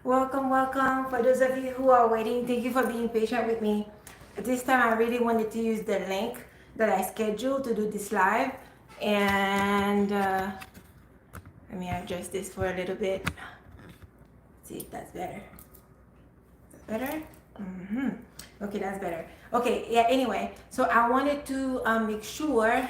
Welcome, welcome. For those of you who are waiting, thank you for being patient with me. This time I really wanted to use the link that I scheduled to do this live. And let me adjust this for a little bit. See if that's better. Is that better? Okay, that's better. Okay, yeah, anyway, so I wanted to make sure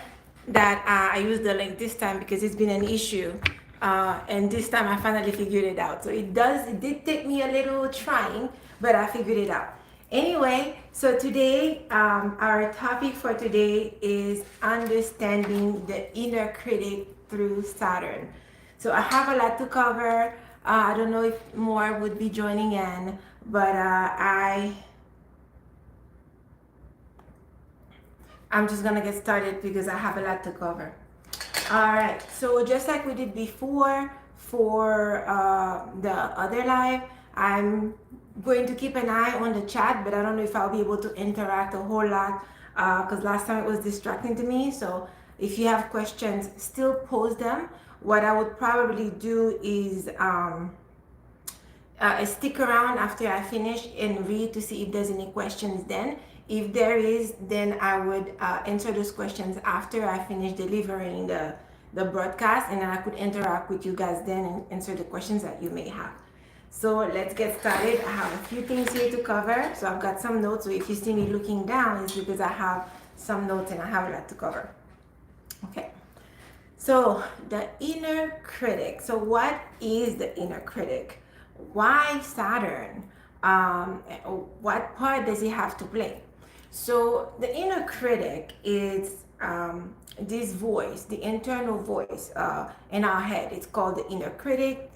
that I use the link this time because it's been an issue. And this time I finally figured it out. So it did take me a little trying, but I figured it out. Anyway, so today, our topic for today is understanding the inner critic through Saturn. So I have a lot to cover. I don't know if more would be joining in, but I'm just gonna get started because I have a lot to cover. All right, so just like we did before for the other live, I'm going to keep an eye on the chat, but I don't know if I'll be able to interact a whole lot because last time it was distracting to me. So if you have questions, still pose them. What I would probably do is stick around after I finish and read to see if there's any questions then. If there is, then I would answer those questions after I finish delivering the broadcast, and then I could interact with you guys then and answer the questions that you may have. So let's get started. I have a few things here to cover. So I've got some notes. So if you see me looking down, it's because I have some notes and I have a lot to cover. Okay. So the inner critic. So what is the inner critic? Why Saturn? What part does he have to play? So the inner critic is this voice, the internal voice in our head. It's called the inner critic.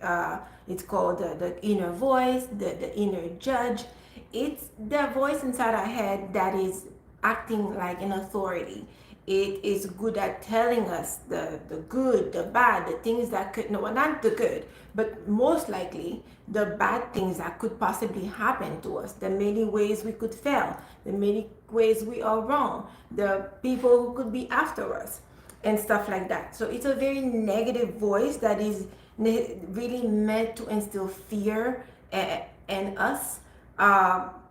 It's called the inner voice, the inner judge. It's the voice inside our head that is acting like an authority. It is good at telling us the good, the bad, the things that could, no, not the good, but most likely the bad things that could possibly happen to us, the many ways we could fail, the many ways we are wrong, the people who could be after us, and stuff like that. So it's a very negative voice that is really meant to instill fear in us.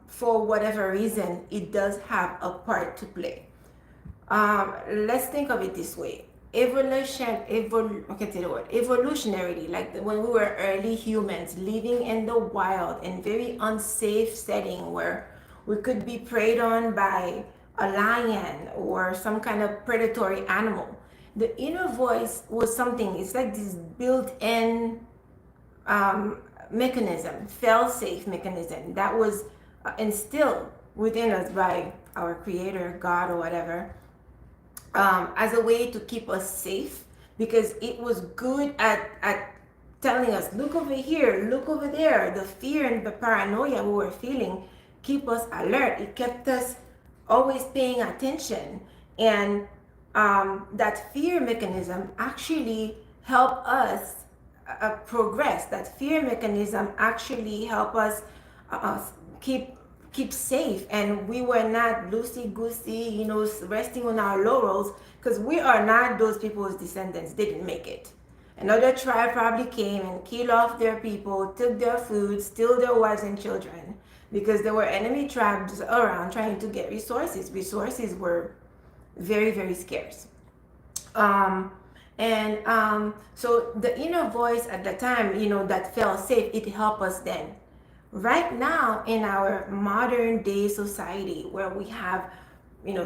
For whatever reason, it does have a part to play. Let's think of it this way. Evolutionarily, like when we were early humans living in the wild in very unsafe setting where we could be preyed on by a lion or some kind of predatory animal. The inner voice was something, it's like this built-in mechanism, fail-safe mechanism that was instilled within us by our creator, God, or whatever, as a way to keep us safe, because it was good at telling us, look over here, look over there. The fear and the paranoia we were feeling keep us alert. It kept us always paying attention. And that fear mechanism actually helped us progress. That fear mechanism actually helped us keep safe, and we were not loosey goosey, resting on our laurels, because we are not those people's descendants. They didn't make it. Another tribe probably came and killed off their people, took their food, steal their wives and children, because there were enemy tribes around trying to get resources. Resources were very, very scarce. So the inner voice at the time, that felt safe, it helped us then. Right now, in our modern day society, where we have,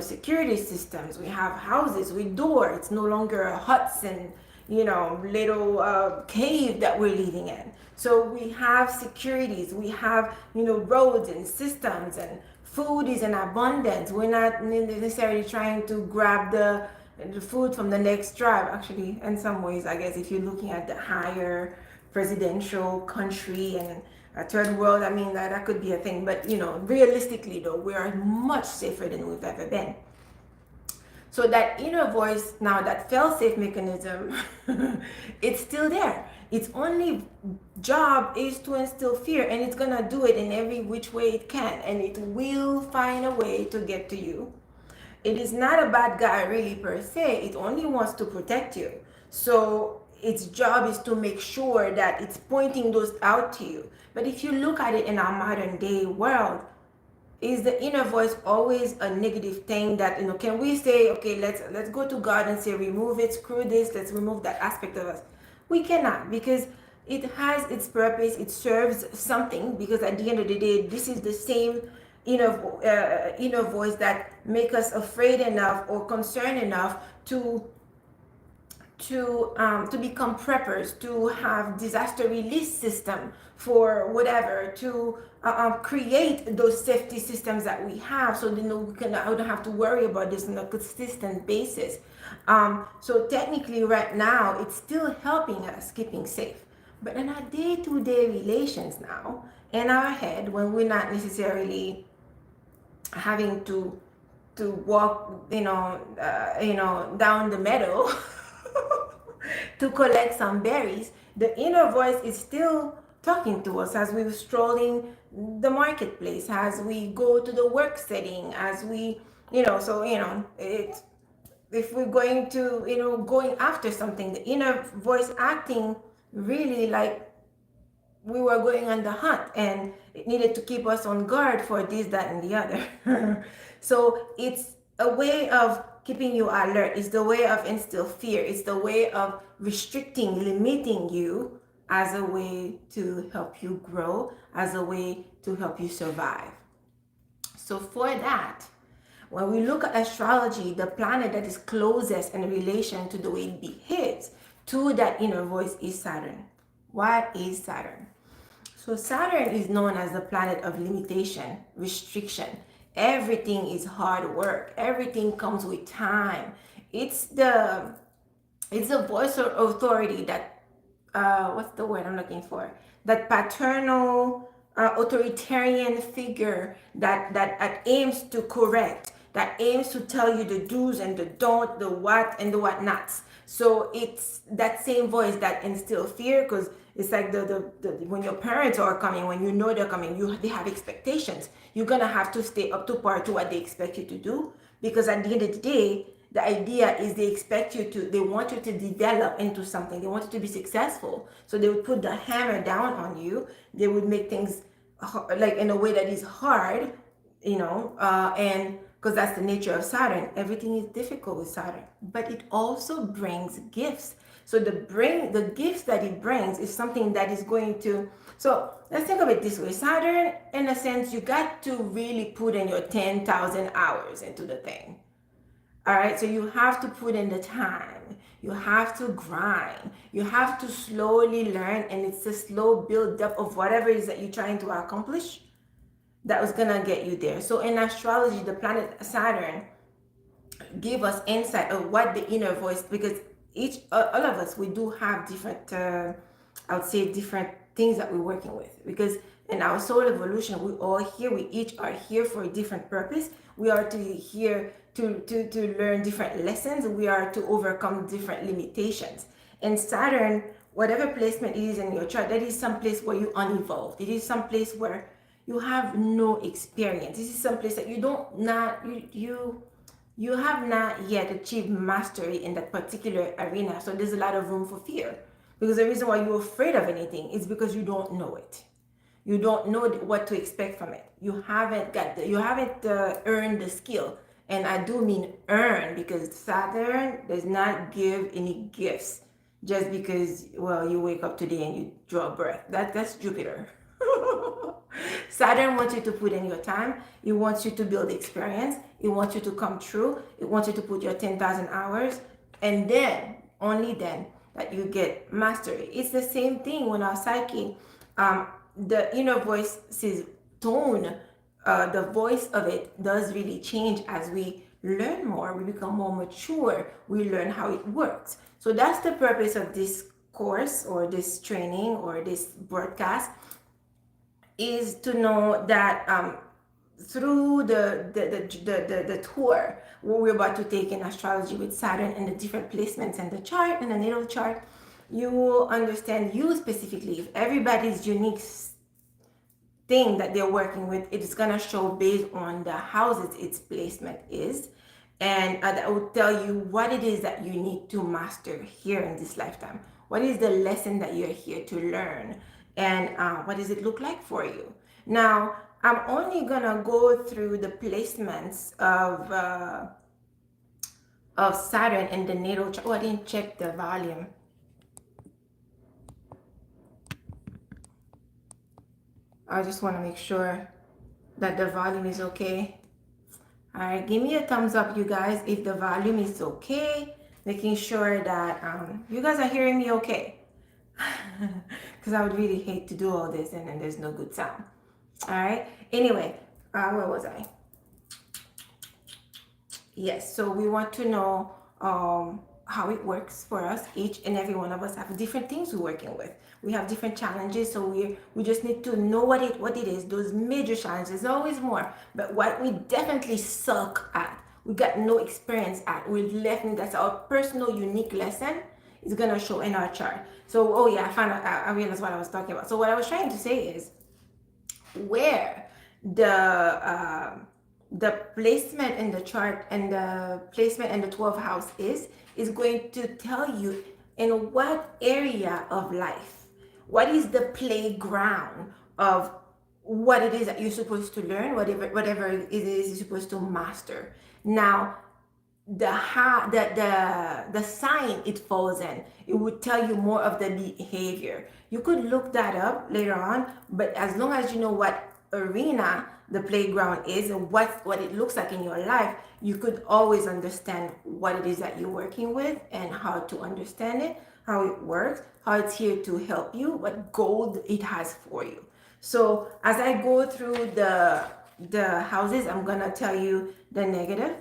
security systems, we have houses with doors, it's no longer huts and, little cave that we're living in. So we have securities, we have, roads and systems, and food is in abundance. We're not necessarily trying to grab the food from the next tribe. Actually, in some ways, I guess, if you're looking at the higher presidential country and a third world, I mean, that could be a thing. But, realistically, though, we are much safer than we've ever been. So that inner voice, now that fail-safe mechanism, it's still there. Its only job is to instill fear, and it's going to do it in every which way it can. And it will find a way to get to you. It is not a bad guy really per se. It only wants to protect you. So its job is to make sure that it's pointing those out to you. But if you look at it in our modern day world, is the inner voice always a negative thing that, can we say, okay, let's go to God and say, remove it, screw this, let's remove that aspect of us? We cannot, because it has its purpose, it serves something, because at the end of the day, this is the same inner voice that make us afraid enough or concerned enough to become preppers, to have disaster release system for whatever, to create those safety systems that we have, so I don't have to worry about this on a consistent basis. So technically, right now, it's still helping us keeping safe. But in our day-to-day relations now, in our head, when we're not necessarily having to walk, down the meadow to collect some berries, the inner voice is still talking to us as we're strolling the marketplace, as we go to the work setting, as we, it's, if we're going to, going after something, the inner voice acting really like we were going on the hunt, and it needed to keep us on guard for this, that, and the other. So it's a way of keeping you alert. It's the way of instill fear. It's the way of restricting, limiting you, as a way to help you grow, as a way to help you survive. So for that, when we look at astrology, the planet that is closest in relation to the way it behaves to that inner voice is Saturn. What is Saturn? So Saturn is known as the planet of limitation, restriction. Everything is hard work. Everything comes with time. It's the voice of authority that, what's the word I'm looking for? That paternal, authoritarian figure that aims to correct, that aims to tell you the do's and the don't, the what and the what nots. So it's that same voice that instills fear, because it's like the when your parents are coming, when they're coming, they have expectations. You're gonna have to stay up to par to what they expect you to do, because at the end of the day, the idea is they want you to develop into something. They want you to be successful. So they would put the hammer down on you. They would make things like in a way that is hard, and because that's the nature of Saturn. Everything is difficult with Saturn, but it also brings gifts. So the gifts that it brings is something that is going to, so let's think of it this way. Saturn, in a sense, you got to really put in your 10,000 hours into the thing. All right, so you have to put in the time. You have to grind. You have to slowly learn, and it's a slow build up of whatever it is that you're trying to accomplish that was gonna get you there. So in astrology, the planet Saturn give us insight of what the inner voice, because all of us, we do have different, I would say, different things that we're working with, because in our soul evolution, we each are here for a different purpose. We are here to learn different lessons. We are to overcome different limitations. And Saturn, whatever placement it is in your chart, that is some place where you unevolved. It is some place where you have no experience. This is some place that you have not yet achieved mastery in that particular arena. So there's a lot of room for fear, because the reason why you're afraid of anything is because you don't know it. You don't know what to expect from it. You haven't earned the skill. And I do mean earn, because Saturn does not give any gifts just because, well, you wake up today and you draw a breath. That's Jupiter. Saturn wants you to put in your time. It wants you to build experience. It wants you to come true. It wants you to put your 10,000 hours. And then, only then, that you get mastery. It's the same thing when our psyche, the inner voice's tone, the voice of it does really change as we learn more. We become more mature. We learn how it works. So that's the purpose of this course, or this training, or this broadcast, is to know that through the tour what we're about to take in astrology with Saturn and the different placements in the chart, and the natal chart, you will understand you specifically. If everybody's unique thing that they're working with, it is going to show based on the houses its placement is, and that will tell you what it is that you need to master here in this lifetime. What is the lesson that you're here to learn? And what does it look like for you? Now, I'm only gonna go through the placements of Saturn in the natal chart. Oh, I didn't check the volume. I just want to make sure that the volume is okay. All right, give me a thumbs up, you guys, if the volume is okay. Making sure that you guys are hearing me okay. Because I would really hate to do all this and then there's no good sound. All right. Anyway, where was I? Yes. So we want to know how it works for us. Each and every one of us have different things we're working with. We have different challenges, so we just need to know what it is. Those major challenges, always more. But what we definitely suck at, we got no experience at, we left. That's our personal unique lesson. Is gonna show in our chart. So, oh yeah, I found out. I realized what I was talking about. So what I was trying to say is where the placement in the chart and the placement in the 12th house is going to tell you in what area of life, what is the playground of what it is that you're supposed to learn, whatever it is you're supposed to master. Now, the sign it falls in, it would tell you more of the behavior. You could look that up later on, but as long as you know what arena the playground is and what it looks like in your life, you could always understand what it is that you're working with and how to understand it, how it works, how it's here to help you, what gold it has for you. So as I go through the houses, I'm gonna tell you the negative,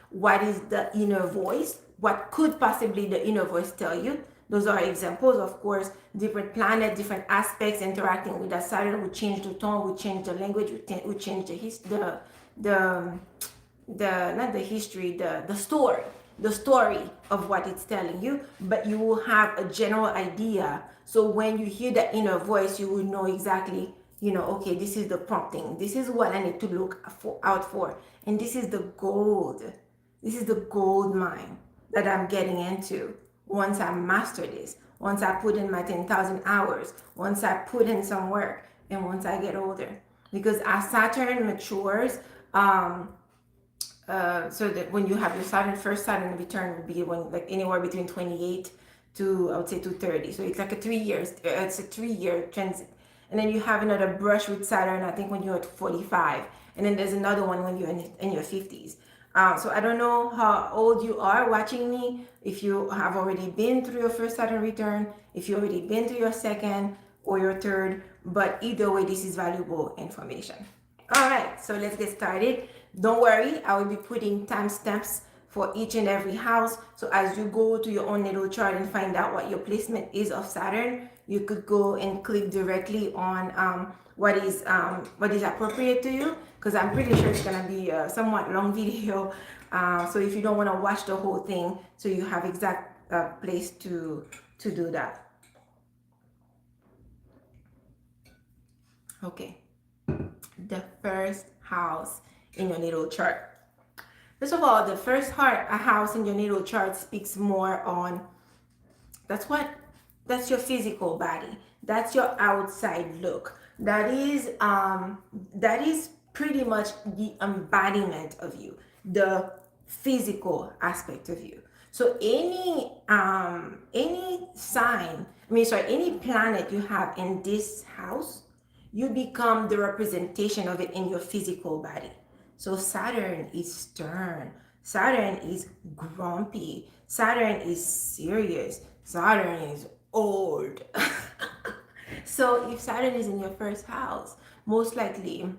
what is the inner voice, what could possibly the inner voice tell you. Those are examples. Of course, different planet, different aspects interacting with that Saturn would change the tone, would change the language, would change the story of what it's telling you. But you will have a general idea. So when you hear that inner voice, you will know exactly, okay, this is the prompting, this is what I need to look out for, and this is the gold. This is the gold mine that I'm getting into once I master this, once I put in my 10,000 hours, once I put in some work, and once I get older. Because as Saturn matures, so that when you have your first Saturn return will be when like anywhere between 28 to, I would say, to 30. So it's like a 3 years, it's a 3-year transit. And then you have another brush with Saturn, I think when you're at 45. And then there's another one when you're in your 50s. So I don't know how old you are watching me, if you have already been through your first Saturn return, if you've already been through your second or your third, but either way, this is valuable information. All right, so let's get started. Don't worry, I will be putting timestamps for each and every house. So as you go to your own natal chart and find out what your placement is of Saturn, you could go and click directly on what is appropriate to you, because I'm pretty sure it's gonna be a somewhat long video. So if you don't want to watch the whole thing, so you have exact place to do that. Okay, the first house in your natal chart. First of all, the first house in your natal chart speaks more on, that's your physical body. That's your outside look. That is pretty much the embodiment of you, the physical aspect of you. So any planet you have in this house, you become the representation of it in your physical body. So Saturn is stern. Saturn is grumpy. Saturn is serious. Saturn is old. So if Saturn is in your first house, most likely,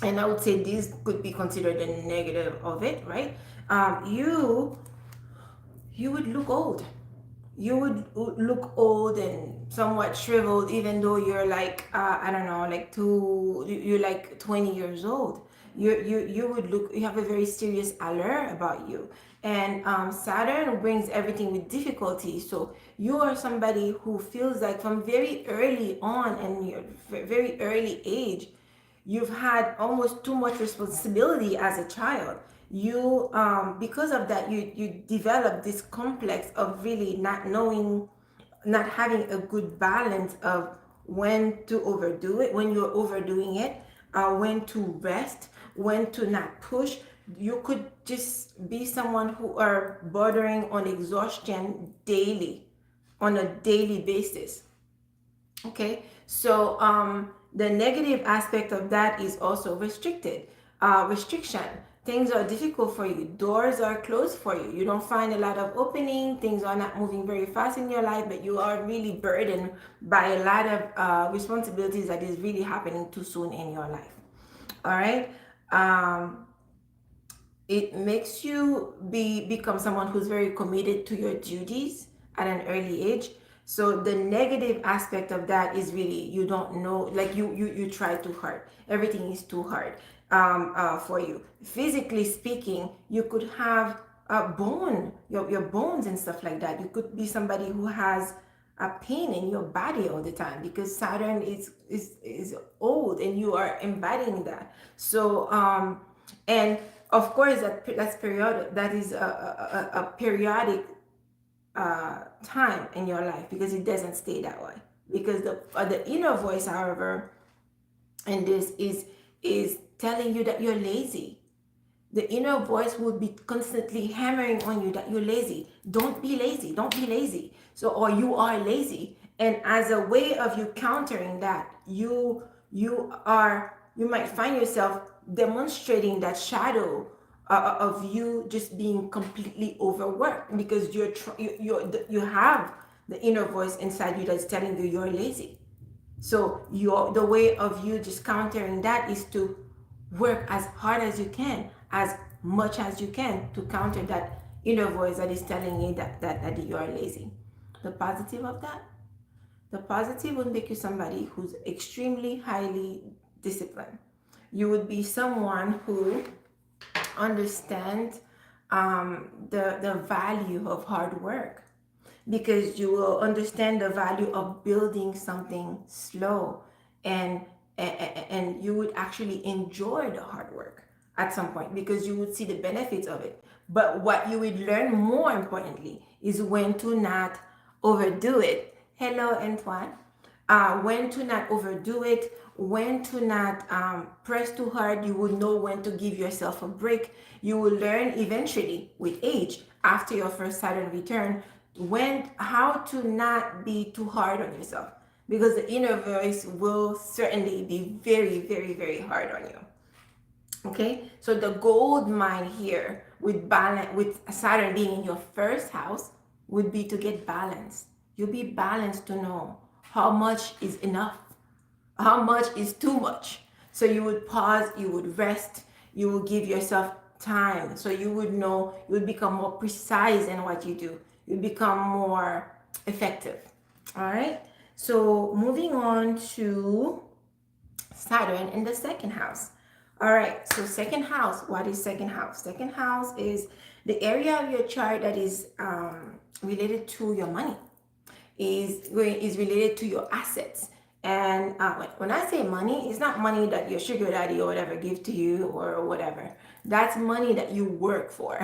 and I would say this could be considered the negative of it, right? You would look old. You would look old and somewhat shriveled, even though you're like you're like 20 years old. You would look, you have a very serious allure about you. And Saturn brings everything with difficulty. So you are somebody who feels like from very early on in your very early age, you've had almost too much responsibility as a child. You because of that, you develop this complex of really not knowing not having a good balance of when to overdo it, when you're overdoing it, when to rest, when to not push. You could just be someone who are bordering on exhaustion daily, on a daily basis. Okay, so the negative aspect of that is also restriction. Things are difficult for you, doors are closed for you, you don't find a lot of opening, things are not moving very fast in your life, but you are really burdened by a lot of responsibilities that is really happening too soon in your life. All right. It makes you become someone who's very committed to your duties at an early age. So the negative aspect of that is really, you don't know, like you try too hard, everything is too hard for you. Physically speaking, you could have a bone, your bones and stuff like that. You could be somebody who has a pain in your body all the time, because Saturn is old and you are embodying that. So and of course that's periodic, that is a periodic time in your life, because it doesn't stay that way. Because the inner voice, however, and this is telling you that you're lazy. The inner voice will be constantly hammering on you that you're lazy. Don't be lazy, don't be lazy. So, or you are lazy. And as a way of you countering that, you might find yourself demonstrating that shadow of you just being completely overworked, because you have the inner voice inside you that's telling you you're lazy. So the way of you just countering that is to work as hard as you can, as much as you can, to counter that inner voice that is telling you that you are lazy. The positive of that, the positive would make you somebody who's extremely highly disciplined. You would be someone who understands the value of hard work, because you will understand the value of building something slow, and and you would actually enjoy the hard work at some point, because you would see the benefits of it. But what you would learn more importantly is when to not overdo it. Hello, Antoine. When to not overdo it, when to not press too hard. You will know when to give yourself a break. You will learn eventually with age, after your first Saturn return, when how to not be too hard on yourself, because the inner voice will certainly be very, very, very hard on you. Okay, so the gold mine here with balance, with Saturn being in your first house, would be to get balance. You'll be balanced to know how much is enough, how much is too much. So you would pause, you would rest, you will give yourself time. So you would know, you would become more precise in what you do. You become more effective. All right. So moving on to Saturn in the second house. All right, so second house, what is second house? Second house is the area of your chart that is related to your money, is related to your assets. And when I say money, it's not money that your sugar daddy or whatever give to you or whatever. That's money that you work for.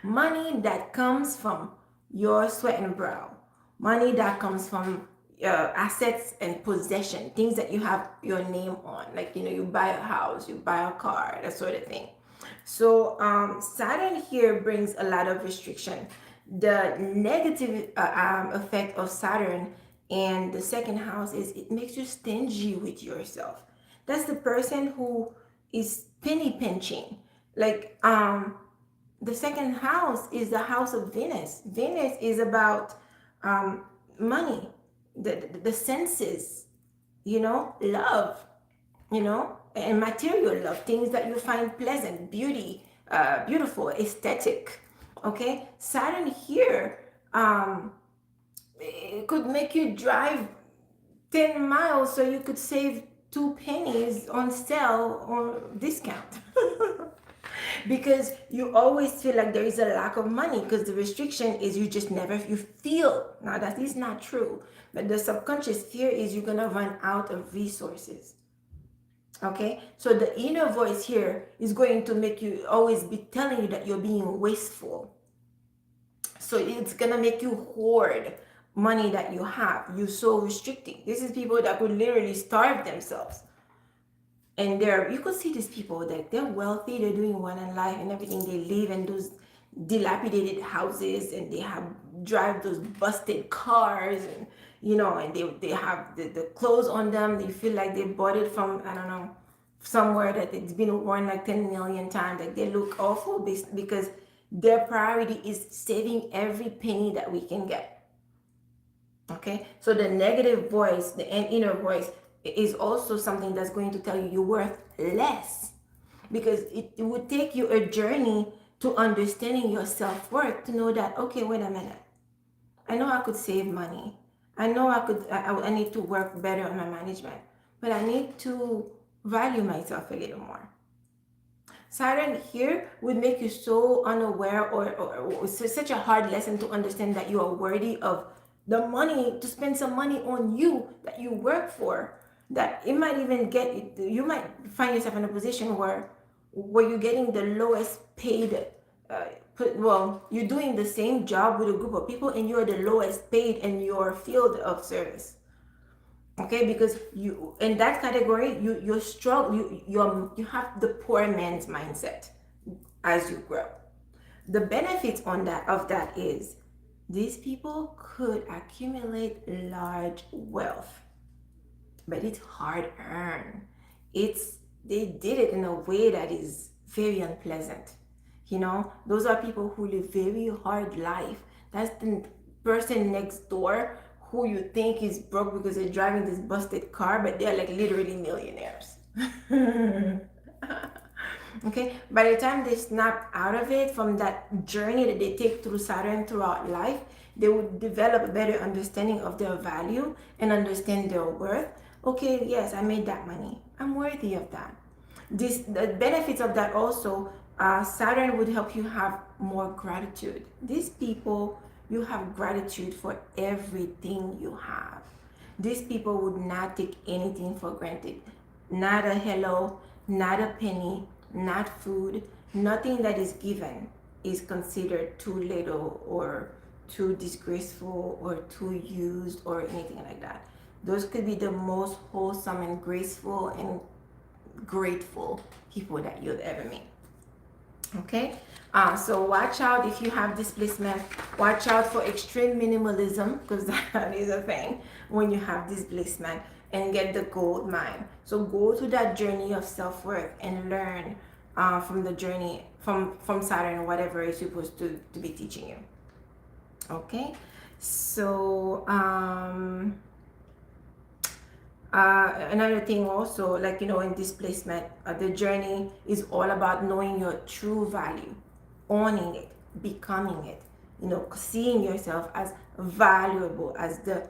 Money that comes from your sweat and brow. Money that comes from assets and possession, things that you have your name on, like you buy a house, you buy a car, that sort of thing. So Saturn here brings a lot of restriction. The negative effect of Saturn and the second house is it makes you stingy with yourself. That's the person who is penny pinching. Like the second house is the house of Venus. Venus is about money, the senses, love, and material love, things that you find pleasant, beauty, beautiful, aesthetic. Okay, Saturn here, it could make you drive 10 miles so you could save 2 pennies on sale or discount. Because you always feel like there is a lack of money, because the restriction is you feel. Now that is not true, but the subconscious fear is you're gonna run out of resources. Okay, so the inner voice here is going to make you always be telling you that you're being wasteful. So it's gonna make you hoard money that you have. You're so restricting. This is people that could literally starve themselves. And you could see these people that they're wealthy, they're doing well in life and everything. They live in those dilapidated houses, and they have drive those busted cars, and and they have the clothes on them. They feel like they bought it from, I don't know, somewhere that it's been worn like 10 million times. Like, they look awful because their priority is saving every penny that we can get. Okay, so the negative voice, the inner voice, is also something that's going to tell you you're worth less, because it would take you a journey to understanding your self-worth, to know that, okay, wait a minute, I know I could save money, I know I need to work better on my management, but I need to value myself a little more. Saturn here would make you so unaware, or such a hard lesson to understand that you are worthy of the money, to spend some money on you that you work for, that it might even you might find yourself in a position where you're getting the lowest paid, you're doing the same job with a group of people, and you're the lowest paid in your field of service. Okay, because you, in that category, you're strong, you have the poor man's mindset as you grow. The benefits of that is these people could accumulate large wealth, but it's hard earned. They did it in a way that is very unpleasant. Those are people who live very hard life. That's the person next door who you think is broke because they're driving this busted car, but they're like literally millionaires. Okay, by the time they snap out of it, from that journey that they take through Saturn throughout life, they would develop a better understanding of their value and understand their worth. Okay, yes, I made that money, I'm worthy of that. The benefits of that also, Saturn would help you have more gratitude. These people, you have gratitude for everything you have. These people would not take anything for granted. Not a hello, not a penny, not food. Nothing that is given is considered too little or too disgraceful or too used or anything like that. Those could be the most wholesome and graceful and grateful people that you'll ever meet. Okay, so watch out if you have displacement. Watch out for extreme minimalism, because that is a thing when you have displacement, and get the gold mine. So go to that journey of self-worth and learn from the journey from Saturn, whatever it's supposed to be teaching you. Okay, so another thing also, like, in displacement, the journey is all about knowing your true value, owning it, becoming it, seeing yourself as valuable as the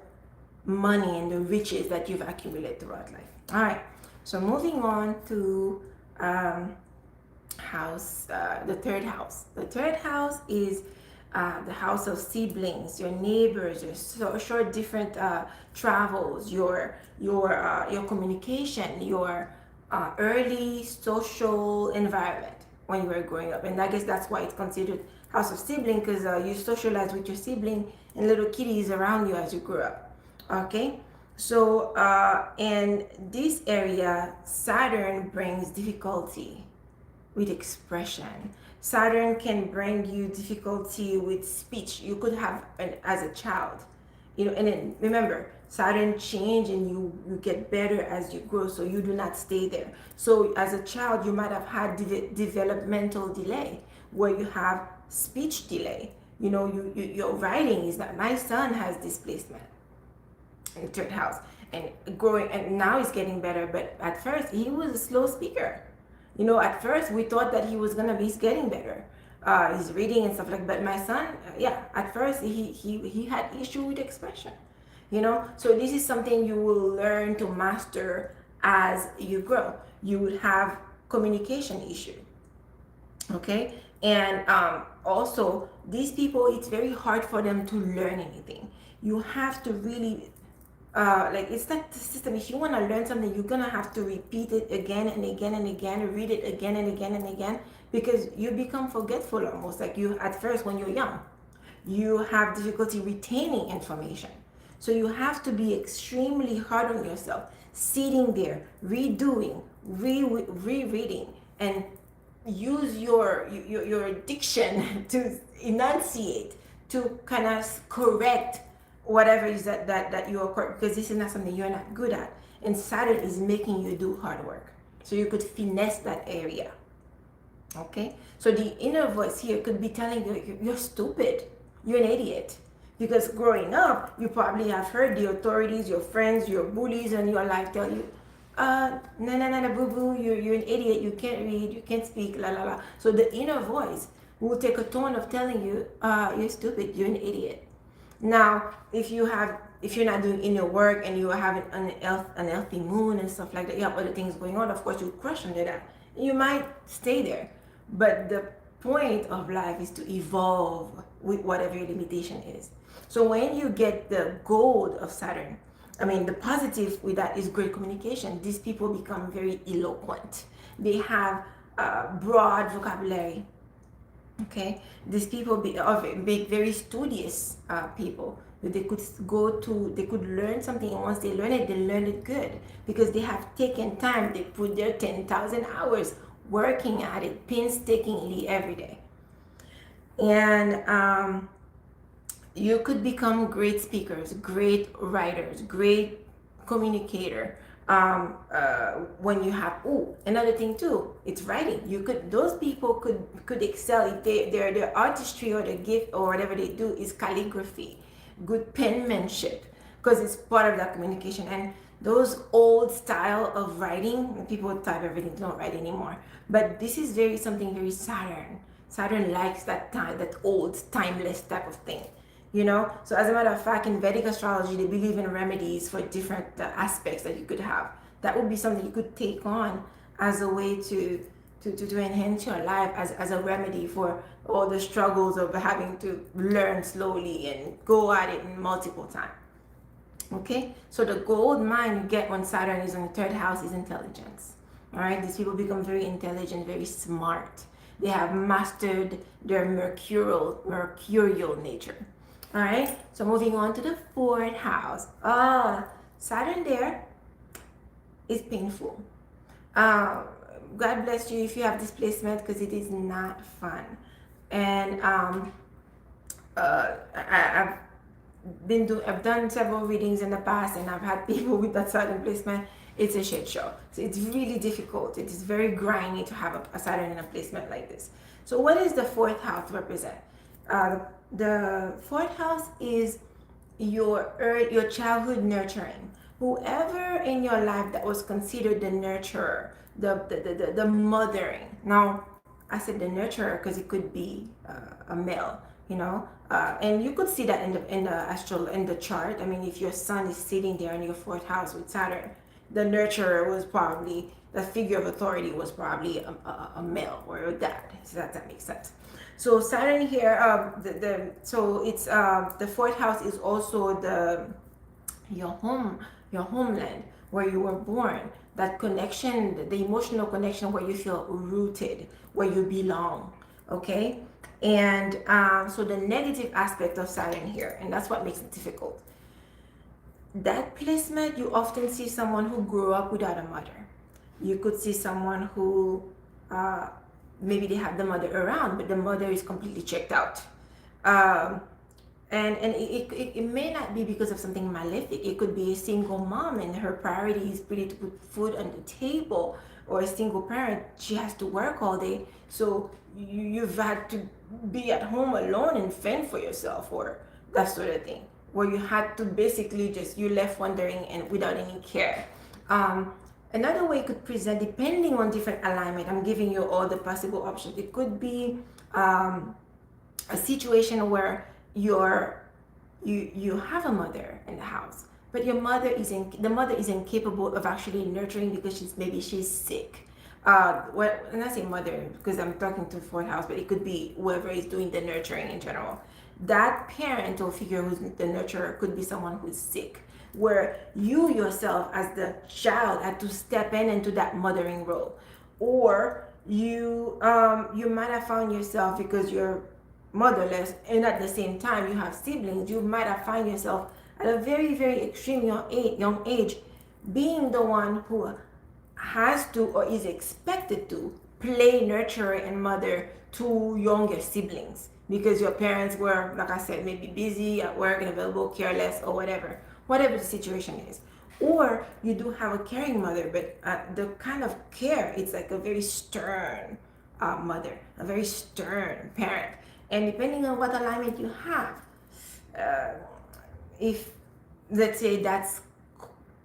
money and the riches that you've accumulated throughout life. All right, so moving on to the third house. The third house is the house of siblings, your neighbors, your different travels, your communication, your early social environment when you were growing up. And I guess that's why it's considered house of sibling, because you socialize with your sibling and little kitties around you as you grew up. Okay, so in this area, Saturn brings difficulty with expression. Saturn can bring you difficulty with speech. You could have as a child, and then remember, Saturn change and you get better as you grow, so you do not stay there. So as a child, you might have had developmental delay, where you have speech delay. Your writing is not. My son has displacement in the third house, and growing, and now he's getting better, but at first he was a slow speaker. At first we thought that he was gonna be getting better, his reading and stuff like that. But my son, at first he had issue with expression. So this is something you will learn to master as you grow. You will have communication issue. Okay, and also these people, it's very hard for them to learn anything. You have to really it's like the system. If you want to learn something, you're gonna have to repeat it again and again and again, read it again and again and again, because you become forgetful almost. Like, you at first when you're young, you have difficulty retaining information. So you have to be extremely hard on yourself, sitting there, redoing, rereading, and use your diction to enunciate, to kind of correct whatever is that you are correct, because this is not something you're not good at. And Saturn is making you do hard work. So you could finesse that area. Okay? So the inner voice here could be telling you, you're stupid. You're an idiot. Because growing up, you probably have heard the authorities, your friends, your bullies in your life tell you, no, boo boo, you're an idiot, you can't read, you can't speak, la la la. So the inner voice will take a tone of telling you, you're stupid, you're an idiot. Now, if you're not doing inner work and you have an unhealthy moon and stuff like that, you have other things going on, of course you crush under that. You might stay there. But the point of life is to evolve with whatever your limitation is. So when you get the gold of Saturn, the positive with that is great communication. These people become very eloquent. They have broad vocabulary. Okay, these people are very studious people. They could learn something, and once they learn it good, because they have taken time. They put their 10,000 hours working at it painstakingly every day. And you could become great speakers, great writers, great communicator. When you have another thing too, it's writing. Those people could excel if their artistry or their gift or whatever they do is calligraphy, good penmanship, because it's part of that communication. And those old style of writing, people type everything, don't write anymore. But this is something very Saturn. Saturn likes that time, that old, timeless type of thing. So as a matter of fact, in Vedic astrology, they believe in remedies for different aspects that you could have. That would be something you could take on as a way to enhance your life, as a remedy for all the struggles of having to learn slowly and go at it multiple times. Okay, so the gold mine you get when Saturn is in the third house is intelligence. All right, these people become very intelligent, very smart. They have mastered their mercurial nature. All right, so moving on to the fourth house. Saturn there is painful. God bless you if you have displacement, because it is not fun. And I've done several readings in the past, and I've had people with that Saturn placement. It's a shit show. So it's really difficult. It is very grimy to have a Saturn in a placement like this. So what does the fourth house represent? The fourth house is your childhood nurturing. Whoever in your life that was considered the nurturer, the mothering. Now, I said the nurturer because it could be a male, and you could see that in the chart. If your son is sitting there in your fourth house with Saturn, the nurturer was probably, the figure of authority was probably a male or a dad. So that makes sense. So Saturn here, so it's the fourth house is also your homeland, where you were born. That connection, the emotional connection where you feel rooted, where you belong. Okay, and so the negative aspect of Saturn here, and that's what makes it difficult. That placement, you often see someone who grew up without a mother. You could see someone who maybe they have the mother around, but the mother is completely checked out. And it may not be because of something malefic. It could be a single mom and her priority is really to put food on the table, or a single parent, she has to work all day. So you've had to be at home alone and fend for yourself, or that sort of thing, where you had to basically you left wandering and without any care. Another way it could present, depending on different alignment, I'm giving you all the possible options. It could be a situation where you have a mother in the house, but the mother is incapable of actually nurturing because she's sick. When I say mother, because I'm talking to fourth house, but it could be whoever is doing the nurturing in general. That parent or figure who's the nurturer could be someone who's sick, where you yourself as the child had to step into that mothering role. Or you might have found yourself, because you're motherless, and at the same time you have siblings, you might have find yourself at a very, very extreme young age being the one who has to or is expected to play nurturer and mother to younger siblings because your parents were, like I said, maybe busy at work, unavailable, careless, or whatever the situation is. Or you do have a caring mother, but the kind of care, it's like a very stern mother, a very stern parent. And depending on what alignment you have, uh, if let's say that's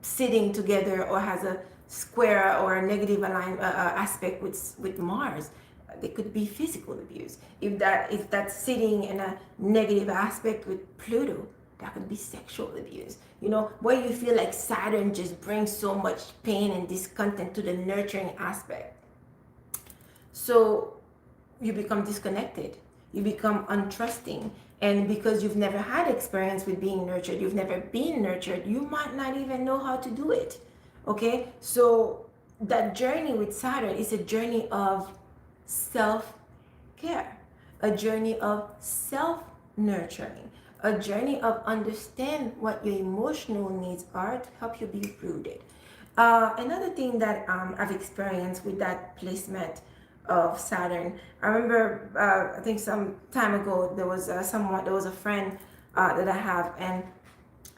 sitting together or has a square or a negative aspect with Mars, there could be physical abuse. If that's sitting in a negative aspect with Pluto, that could be sexual abuse. Where you feel like Saturn just brings so much pain and discontent to the nurturing aspect. So you become disconnected, you become untrusting, and because you've never had experience with being nurtured, you've never been nurtured, you might not even know how to do it. Okay, so that journey with Saturn is a journey of self-care, a journey of self-nurturing, a journey of understand what your emotional needs are to help you be rooted. Another thing that I've experienced with that placement of Saturn, I remember I think some time ago there was a friend that I have, and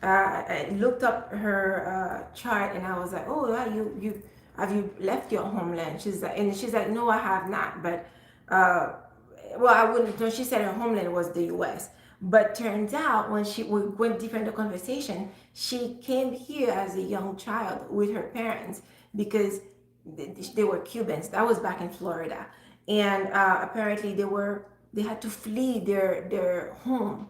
I looked up her chart, and I was like, oh yeah, you have you left your homeland? She's like, no, I have not, but well, I wouldn't. No, she said her homeland was the U.S. But turns out when we went deeper into the conversation, she came here as a young child with her parents because they were Cubans. That was back in Florida, and apparently they had to flee their home,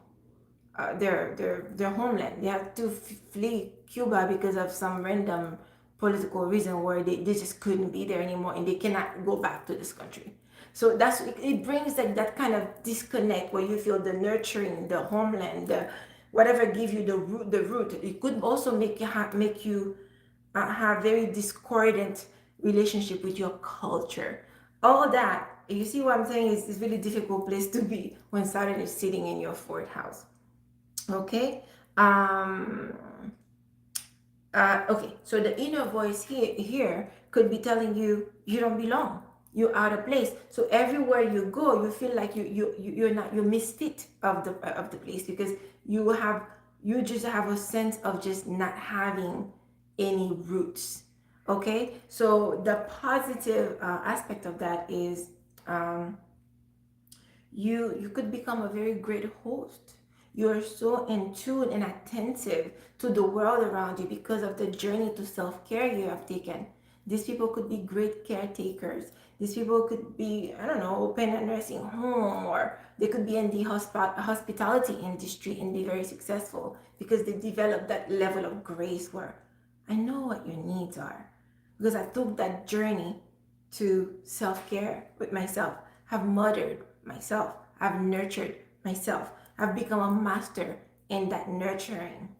their homeland. They had to flee Cuba because of some random political reason where they just couldn't be there anymore, and they cannot go back to this country. So it brings that kind of disconnect where you feel the nurturing, the homeland, the whatever give you the root. It could also make you have very discordant relationship with your culture. All that, you see what I'm saying, is really difficult place to be when Saturn is sitting in your fourth house. Okay. Okay, so the inner voice here could be telling you don't belong, you're out of place. So everywhere you go, you feel like you're misfit of the place because you just have a sense of just not having any roots. Okay, so the positive aspect of that is you could become a very great host. You're so in tune and attentive to the world around you because of the journey to self-care you have taken. These people could be great caretakers. These people could be, I don't know, open a nursing home, or they could be in the hospitality industry and be very successful because they developed that level of grace where I know what your needs are. Because I took that journey to self-care with myself, have mothered myself, I've nurtured myself, I've become a master in that nurturing.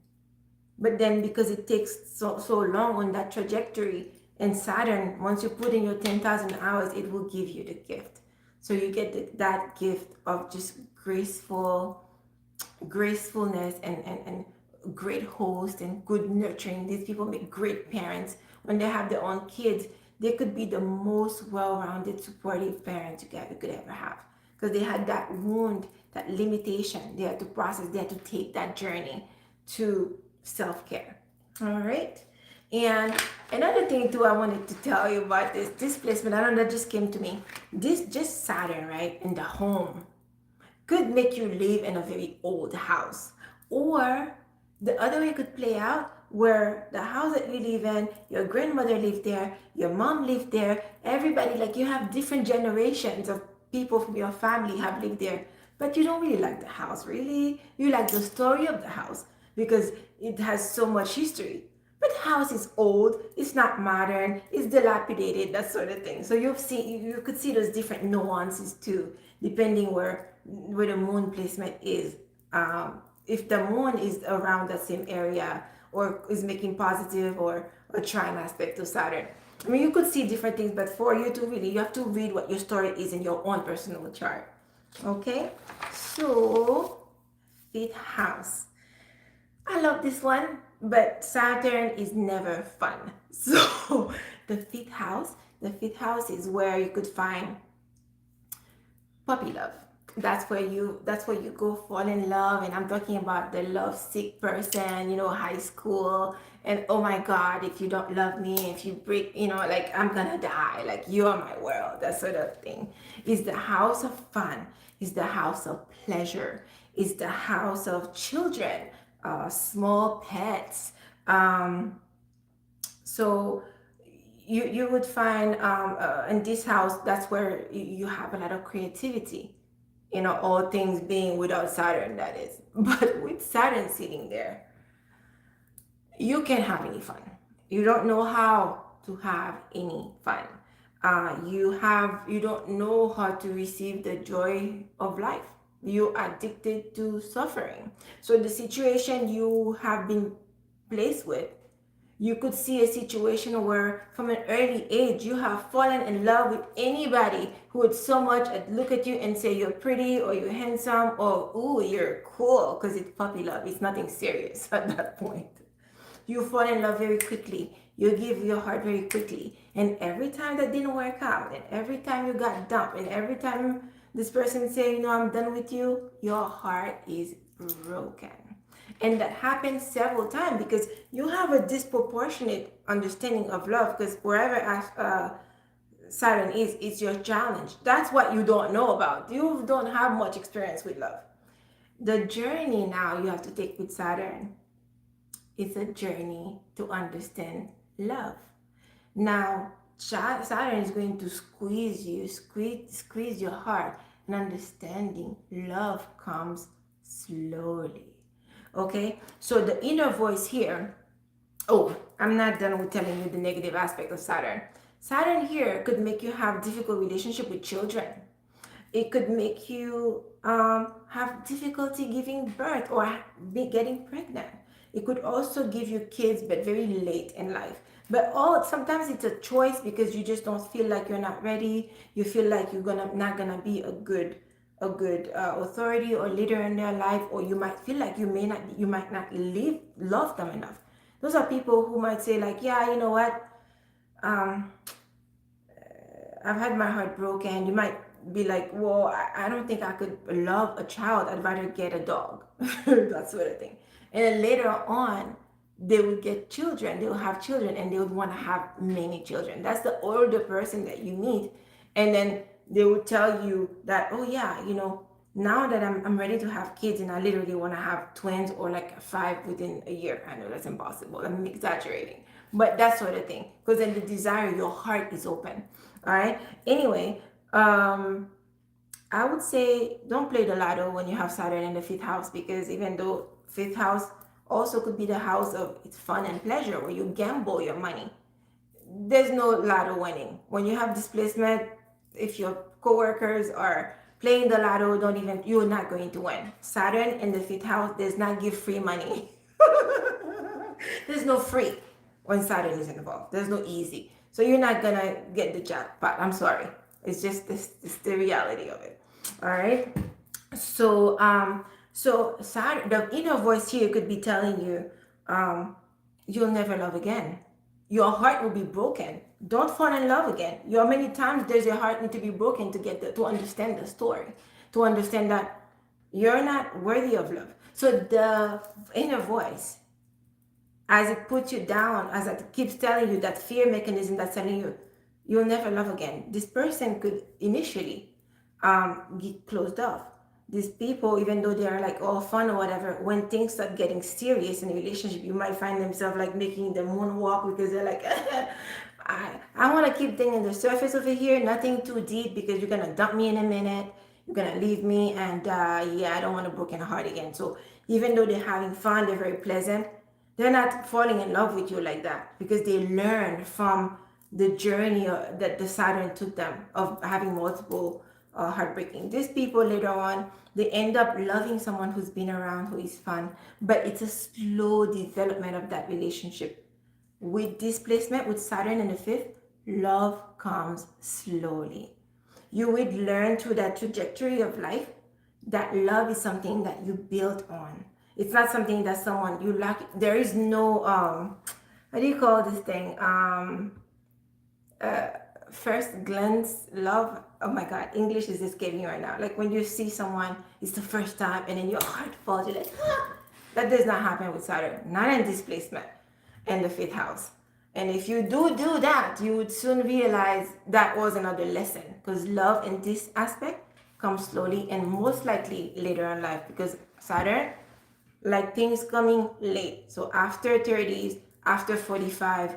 But then because it takes so long on that trajectory, and Saturn, once you put in your 10,000 hours, it will give you the gift. So you get that gift of just gracefulness and great host and good nurturing. These people make great parents. When they have their own kids, they could be the most well-rounded, supportive parents you could ever have. Because they had that wound, that limitation. They had to process, they had to take that journey to self-care. All right. And another thing too I wanted to tell you about this displacement, I don't know, that just came to me. This just Saturn, right, in the home could make you live in a very old house. Or the other way could play out where the house that you live in, your grandmother lived there, your mom lived there, everybody, like you have different generations of people from your family have lived there, but you don't really like the house, really. You like the story of the house because it has so much history. But the house is old, it's not modern, it's dilapidated, that sort of thing. So you could see those different nuances too, depending where the moon placement is. If the moon is around that same area or is making positive or a trine aspect to Saturn. I mean, you could see different things, but for you to really, you have to read what your story is in your own personal chart. Okay? So, fifth house. I love this one, but Saturn is never fun. So, the fifth house is where you could find puppy love. That's where you go fall in love, and I'm talking about the love sick person, high school, and oh my god, if you don't love me, if you break, like I'm gonna die, like you are my world, that sort of thing. Is the house of fun, is the house of pleasure, is the house of children, small pets. So you would find in this house, that's where you have a lot of creativity, all things being without Saturn, that is. But with Saturn sitting there, you can't have any fun. You don't know how to have any fun. You don't know how to receive the joy of life. You're addicted to suffering. So the situation you have been placed with, you could see a situation where from an early age you have fallen in love with anybody who would so much look at you and say you're pretty or you're handsome or ooh, you're cool, because it's puppy love. It's nothing serious at that point. You fall in love very quickly. You give your heart very quickly. And every time that didn't work out, and every time you got dumped, and every time this person say, I'm done with you, your heart is broken. And that happens several times because you have a disproportionate understanding of love, because wherever Saturn is, it's your challenge. That's what you don't know about. You don't have much experience with love. The journey now you have to take with Saturn, it's a journey to understand love. Now, Saturn is going to squeeze you, squeeze your heart, and understanding love comes slowly. Okay, so the inner voice here. Oh, I'm not done with telling you the negative aspect of Saturn. Saturn here could make you have difficult relationship with children. It could make you have difficulty giving birth or getting pregnant. It could also give you kids, but very late in life. But sometimes it's a choice because you just don't feel like you're not ready. You feel like you're not gonna be a good authority or leader in their life, or you might feel like you might not love them enough. Those are people who might say like, yeah, you know what, I've had my heart broken. You might be like, well, I don't think I could love a child. I'd rather get a dog. That sort of thing. And then later on, they would get children. They will have children, and they would want to have many children. That's the older person that you meet. And then they would tell you that, oh yeah, now that I'm ready to have kids, and I literally want to have twins or like 5 within a year. I know that's impossible. I'm exaggerating. But that sort of thing. Because then the desire, your heart is open. All right. Anyway, I would say don't play the lotto when you have Saturn in the fifth house, because even though fifth house also could be the house of it's fun and pleasure, where you gamble your money, there's no lotto winning. When you have displacement, if your coworkers are playing the lotto, you're not going to win. Saturn in the fifth house does not give free money. There's no free when Saturn is involved. There's no easy. So you're not gonna get the jackpot. I'm sorry. It's just this the reality of it. All right. So Saturn, the inner voice here could be telling you, you'll never love again. Your heart will be broken. Don't fall in love again. Many times does your heart need to be broken to understand the story, to understand that you're not worthy of love. So the inner voice, as it puts you down, as it keeps telling you that fear mechanism that's telling you you'll never love again, this person could initially get closed off. These people, even though they are like all fun or whatever, when things start getting serious in a relationship, you might find themselves like making the moonwalk, because they're like, I want to keep things on the surface over here, nothing too deep, because you're gonna dump me in a minute, you're gonna leave me, and yeah, I don't want a broken heart again. So even though they're having fun, they're very pleasant, they're not falling in love with you like that, because they learned from the journey that the Saturn took them of having multiple heartbreaking. These people later on, they end up loving someone who's been around, who is fun, but it's a slow development of that relationship. With displacement, with Saturn in the fifth, love comes slowly. You would learn through that trajectory of life that love is something that you build on. It's not something that someone you like. There is no what do you call this thing? First glance love. Oh my god, English is escaping me right now. Like when you see someone, it's the first time, and then your heart falls. You're like, ah! That does not happen with Saturn. Not in displacement and the fifth house. And if you do that, you would soon realize that was another lesson, because love in this aspect comes slowly and most likely later in life, because Saturn, like things coming late. So after 30s, after 45,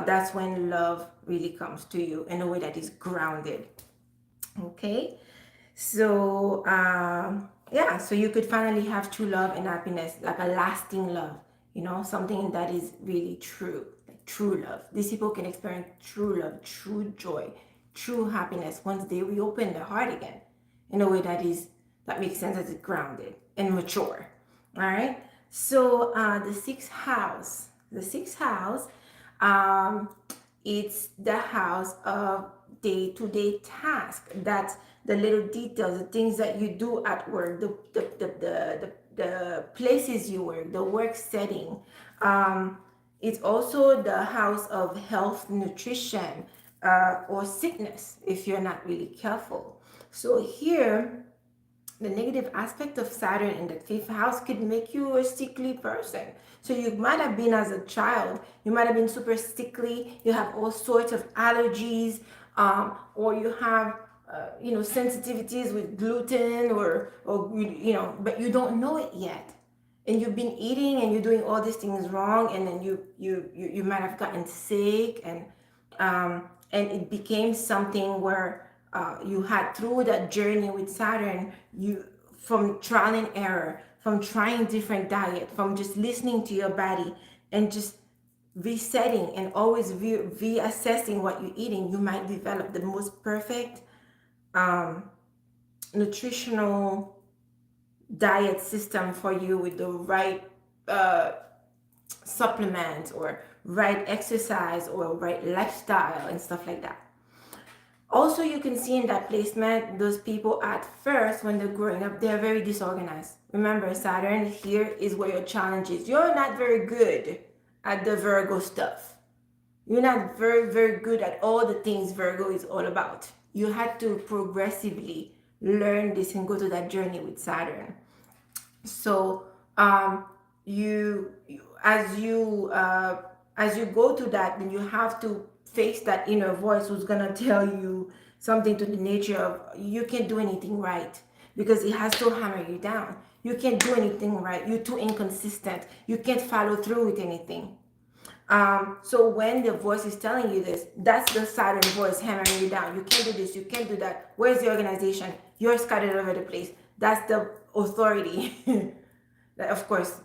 that's when love really comes to you in a way that is grounded. Okay, so yeah, so you could finally have true love and happiness, like a lasting love, something that is really true, like true love. These people can experience true love, true joy, true happiness once they reopen their heart again in a way that makes sense, that is grounded and mature. All right, so the sixth house, it's the house of day-to-day task. That's the little details, the things that you do at work, the places you work, the work setting. It's also the house of health, nutrition, or sickness if you're not really careful. So here, the negative aspect of Saturn in the fifth house could make you a sickly person. So you might have been, as a child, you might have been super sickly. You have all sorts of allergies, or you have, sensitivities with gluten, or but you don't know it yet. And you've been eating and you're doing all these things wrong, and then you might have gotten sick, and it became something where you had, through that journey with Saturn, you, from trial and error, from trying different diet, from just listening to your body and just resetting and always reassessing what you're eating, you might develop the most perfect nutritional diet system for you, with the right supplements, or right exercise, or right lifestyle and stuff like that. Also, you can see in that placement, those people at first, when they're growing up, they're very disorganized. Remember, Saturn here is where your challenge is. You're not very good at the Virgo stuff. You're not very, very good at all the things Virgo is all about. You had to progressively learn this and go to that journey with Saturn. So as you go to that, then you have to face that inner voice who's gonna tell you something to the nature of, you can't do anything right, because it has to hammer you down. You can't do anything right. You're too inconsistent. You can't follow through with anything. So when the voice is telling you this, that's the Saturn voice hammering you down. You can't do this. You can't do that. Where's the organization? You're scattered over the place. That's the authority. Of course,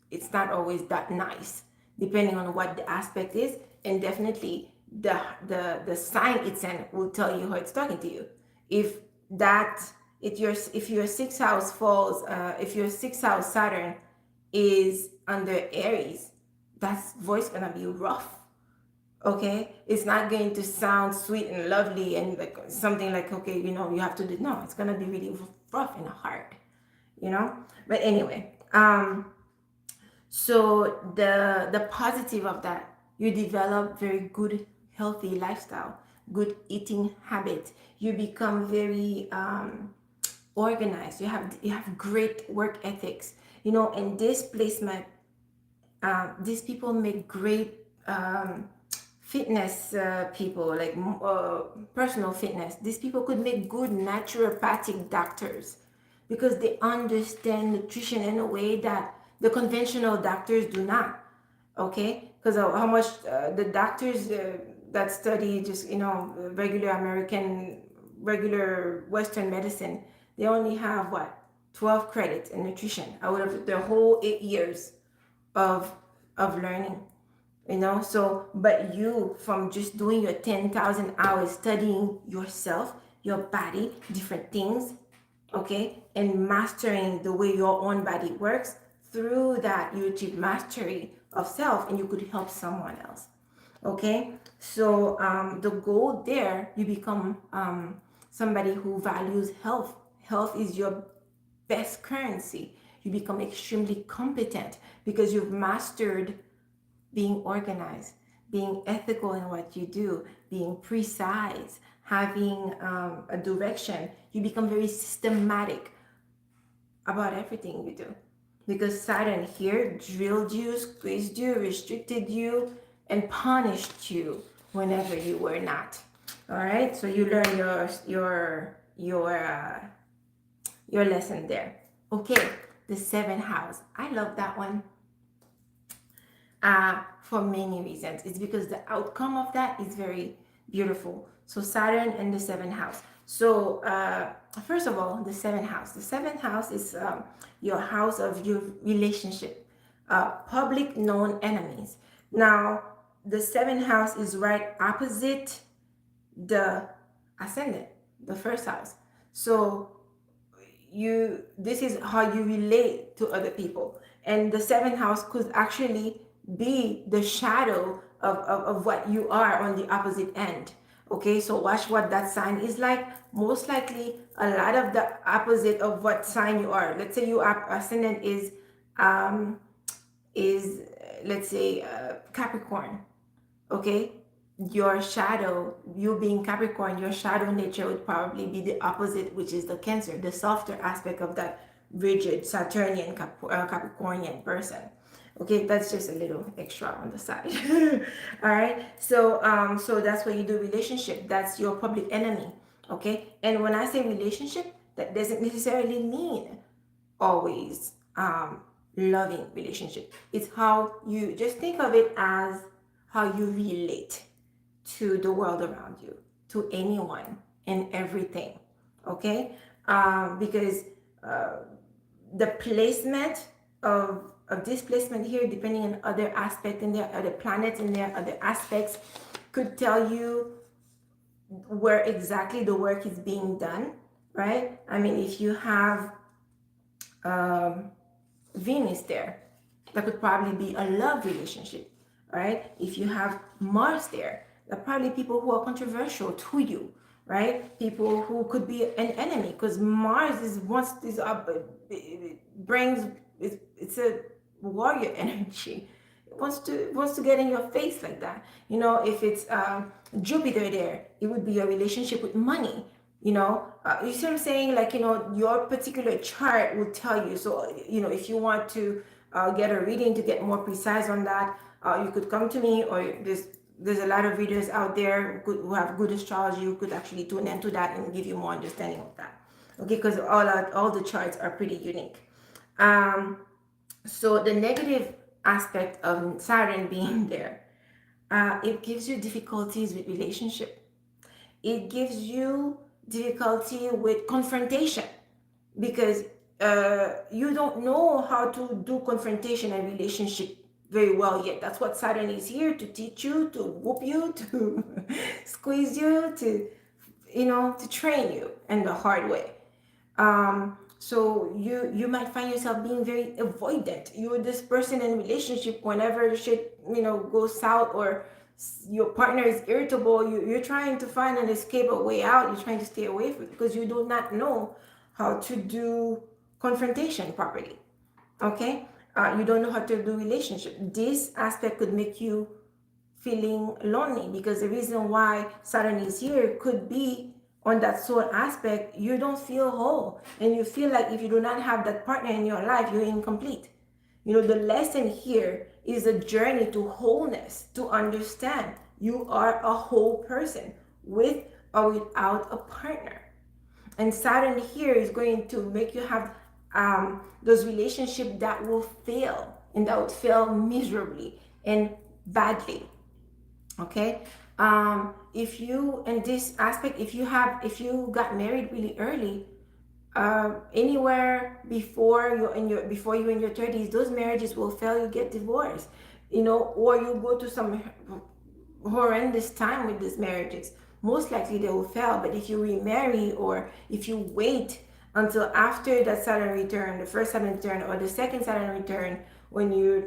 it's not always that nice, depending on what the aspect is, and definitely the sign it's in will tell you how it's talking to you. If your sixth house falls, if your sixth house Saturn is under Aries, that voice gonna be rough. Okay, it's not going to sound sweet and lovely and like something like, okay, you have to do. No, it's gonna be really rough and hard. But anyway, so the positive of that, you develop very good healthy lifestyle, good eating habits. You become very organized. You have great work ethics. In this placement, these people make great fitness people, like personal fitness. These people could make good naturopathic doctors, because they understand nutrition in a way that the conventional doctors do not. Okay, because of how much the doctors that study just regular Western medicine, they only have 12 credits in nutrition out of their whole 8 years of learning. So, but you, from just doing your 10,000 hours studying yourself, your body, different things, okay, and mastering the way your own body works, through that you achieve mastery of self, and you could help someone else. Okay, so the goal there, you become somebody who values Health is your best currency. You become extremely competent because you've mastered being organized, being ethical in what you do, being precise, having a direction. You become very systematic about everything you do. Because Saturn here drilled you, squeezed you, restricted you, and punished you whenever you were not. All right, so you learn your lesson there. Okay, the seventh house. I love that one. For many reasons. It's because the outcome of that is very beautiful. So Saturn and the seventh house. So first of all, the seventh house. The seventh house is your house of your relationship, public known enemies. Now, the seventh house is right opposite the ascendant, the first house. So this is how you relate to other people, and the seventh house could actually be the shadow of what you are on the opposite end. Okay, so watch what that sign is like. Most likely a lot of the opposite of what sign you are. Let's say your ascendant is let's say Capricorn. Okay, your shadow, you being Capricorn, your shadow nature would probably be the opposite, which is the Cancer, the softer aspect of that rigid Saturnian Capricornian person. Okay, that's just a little extra on the side. All right, so that's what you do. Relationship, that's your public enemy. Okay, and when I say relationship, that doesn't necessarily mean always loving relationship. It's how you just think of it as how you relate to the world around you, to anyone and everything. Okay, because the placement of this placement here, depending on other aspects in there, other planets in there, other aspects, could tell you where exactly the work is being done, right? I mean, if you have Venus there, that could probably be a love relationship, right? If you have Mars there, there are probably people who are controversial to you, right? People who could be an enemy, because Mars is once this up, it brings it's a warrior energy. It wants to get in your face like that. You know, if it's Jupiter there, it would be a relationship with money. You see what I'm saying? Like, your particular chart will tell you. So, if you want to get a reading to get more precise on that, you could come to me, or there's a lot of readers out there who have good astrology who could actually tune into that and give you more understanding of that. Okay, because all the charts are pretty unique. So the negative aspect of Saturn being there, it gives you difficulties with relationship. It gives you difficulty with confrontation, because you don't know how to do confrontation and relationship very well yet. That's what Saturn is here to teach you, to whoop you, to squeeze you, to train you in the hard way. So you might find yourself being very avoidant. You're this person in relationship, whenever shit goes south, or your partner is irritable, you're trying to find an escape, a way out. You're trying to stay away from it because you do not know how to do confrontation properly. Okay, you don't know how to do relationship. This aspect could make you feeling lonely, because the reason why Saturn is here could be on that soul aspect. You don't feel whole, and you feel like if you do not have that partner in your life, you're incomplete. The lesson here is a journey to wholeness, to understand you are a whole person with or without a partner. And Saturn here is going to make you have those relationships that will fail, and that would fail miserably and badly. Okay, if you, in this aspect, if you got married really early, anywhere before you're in your 30s, those marriages will fail. You get divorced, or you go to some horrendous time with these marriages. Most likely they will fail. But if you remarry, or if you wait until after that Saturn return, the first Saturn return or the second Saturn return,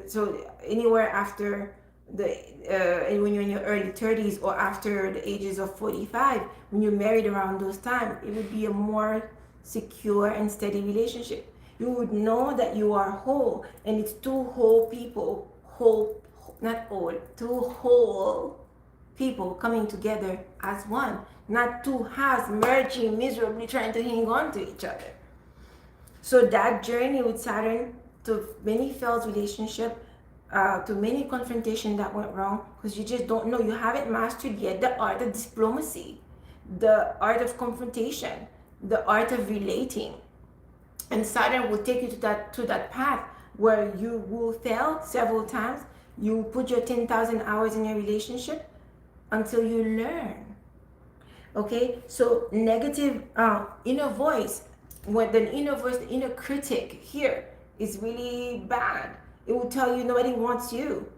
so anywhere after when you're in your early 30s, or after the ages of 45, when you're married around those times, it would be a more secure, and steady relationship. You would know that you are whole, and it's two whole people, whole, not all, two whole people coming together as one, not two halves merging miserably trying to hang on to each other. So that journey with Saturn to many failed relationship, to many confrontation that went wrong, because you just don't know, you haven't mastered yet the art of diplomacy, the art of confrontation, the art of relating. And Saturn will take you to that path where you will fail several times. You put your 10,000 hours in a relationship until you learn. Okay, so negative inner voice, when the inner voice, the inner critic here is really bad. It will tell you nobody wants you.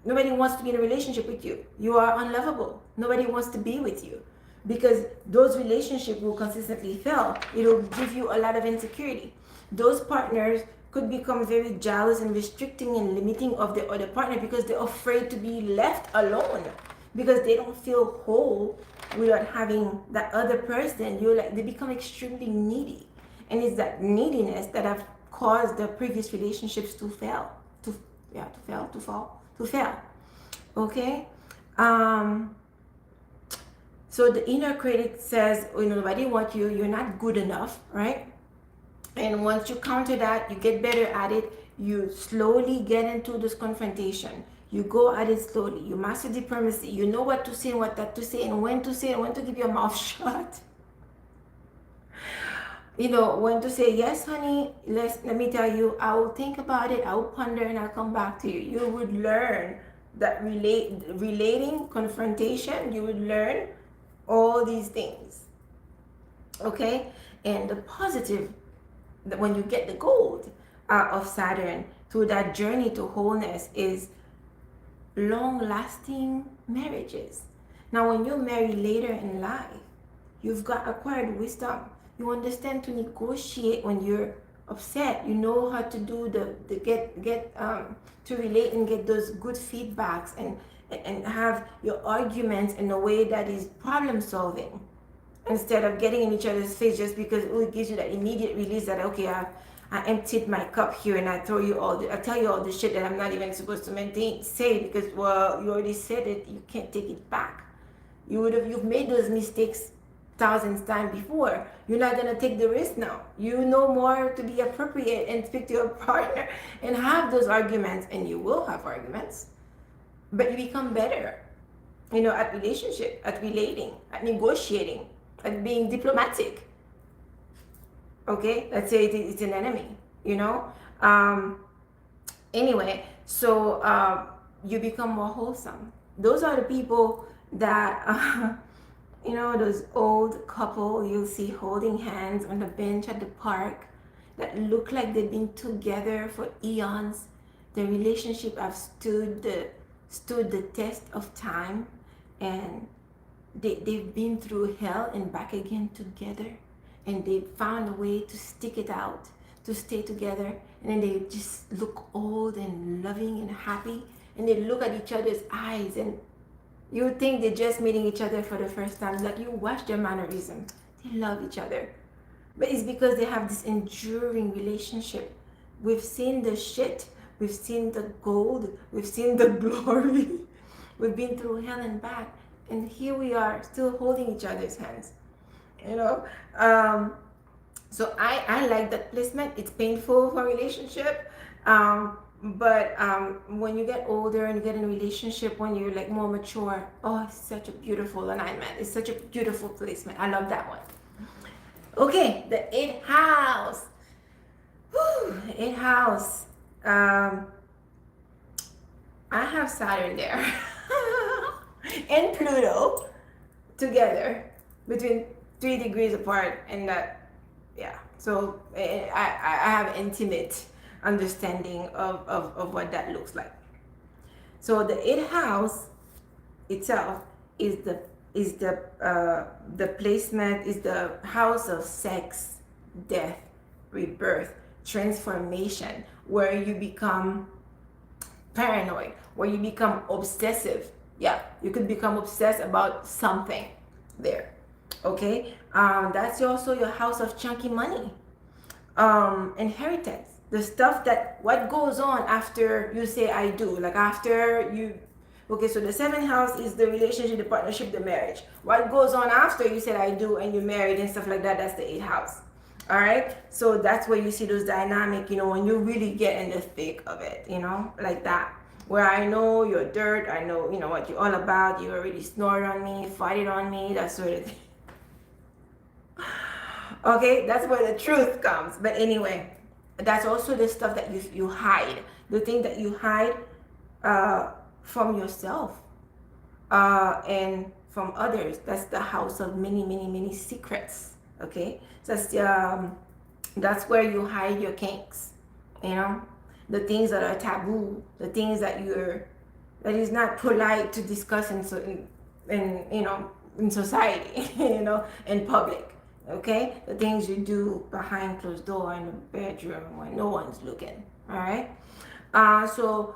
Nobody wants to be in a relationship with you. You are unlovable. Nobody wants to be with you, because those relationships will consistently fail. It'll give you a lot of insecurity. Those partners could become very jealous and restricting and limiting of the other partner because they're afraid to be left alone, because they don't feel whole without having that other person. They become extremely needy, and it's that neediness that have caused the previous relationships to fail, to fail. Okay. So the inner critic says, nobody wants you, you're not good enough, right? And once you counter that, you get better at it, you slowly get into this confrontation. You go at it slowly. You master diplomacy. You know what to say and what not to say, and when to say and when to keep your mouth shut. When to say, yes, honey, let me tell you, I will think about it, I will ponder, and I'll come back to you. You would learn that relating, confrontation, you would learn all these things. Okay? And the positive, that when you get the gold of Saturn through that journey to wholeness, is long-lasting marriages. Now, when you marry later in life, you've got acquired wisdom. You understand to negotiate when you're upset. You know how to do the get to relate and get those good feedbacks, and have your arguments in a way that is problem solving, instead of getting in each other's face just because it gives you that immediate release that, okay, I emptied my cup here and I tell you all the shit that I'm not even supposed to say, because, well, you already said it, you can't take it back. You've made those mistakes thousands times before. You're not gonna take the risk now. You know more to be appropriate and speak to your partner and have those arguments, and you will have arguments, but you become better, at relationship, at relating, at negotiating, at being diplomatic. Okay, let's say it's an enemy, anyway, so you become more wholesome. Those are the people that those old couple you'll see holding hands on the bench at the park, that look like they've been together for eons. The relationship have stood the test of time, and they've been through hell and back again together, and they found a way to stick it out, to stay together, and then they just look old and loving and happy, and they look at each other's eyes, and you would think they're just meeting each other for the first time. Like, you watch their mannerism, they love each other, but it's because they have this enduring relationship. We've seen the shit, we've seen the gold, we've seen the glory, we've been through hell and back, and here we are still holding each other's hands. So I like that placement. It's painful for a relationship, but when you get older and you get in a relationship, when you're like more mature, oh, it's such a beautiful alignment. It's such a beautiful placement. I love that one. Okay, the 8th house. Whew, 8th house. I have Saturn there and Pluto together between 3 degrees apart, and that, yeah. So I have intimate understanding of what that looks like. So the 8th house itself is the placement, is the house of sex, death, rebirth, transformation, where you become paranoid, where you become obsessive. Yeah, you could become obsessed about something there. Okay, that's also your house of chunky money. Inheritance, the stuff that what goes on after you say I do, like after you. Okay, so the seventh house is the relationship, the partnership, the marriage. What goes on after you said I do and you're married and stuff like that, that's the eighth house. All right, so that's where you see those dynamic, when you really get in the thick of it, like that, where I know your dirt, I know, what you're all about, you already snored on me, farted on me, that sort of thing. Okay, that's where the truth comes. But anyway, that's also the stuff that you hide, the thing that you hide from yourself and from others. That's the house of many, many, many secrets. Okay, so that's where you hide your kinks. The things that are taboo, the things that that is not polite to discuss in society, in public. Okay, the things you do behind closed door in the bedroom when no one's looking. All right. So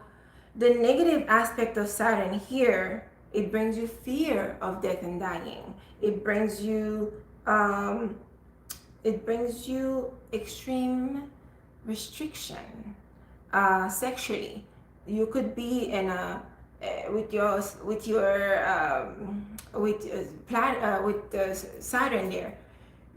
the negative aspect of Saturn here, it brings you fear of death and dying. It brings you extreme restriction sexually. You could be in a with Saturn there.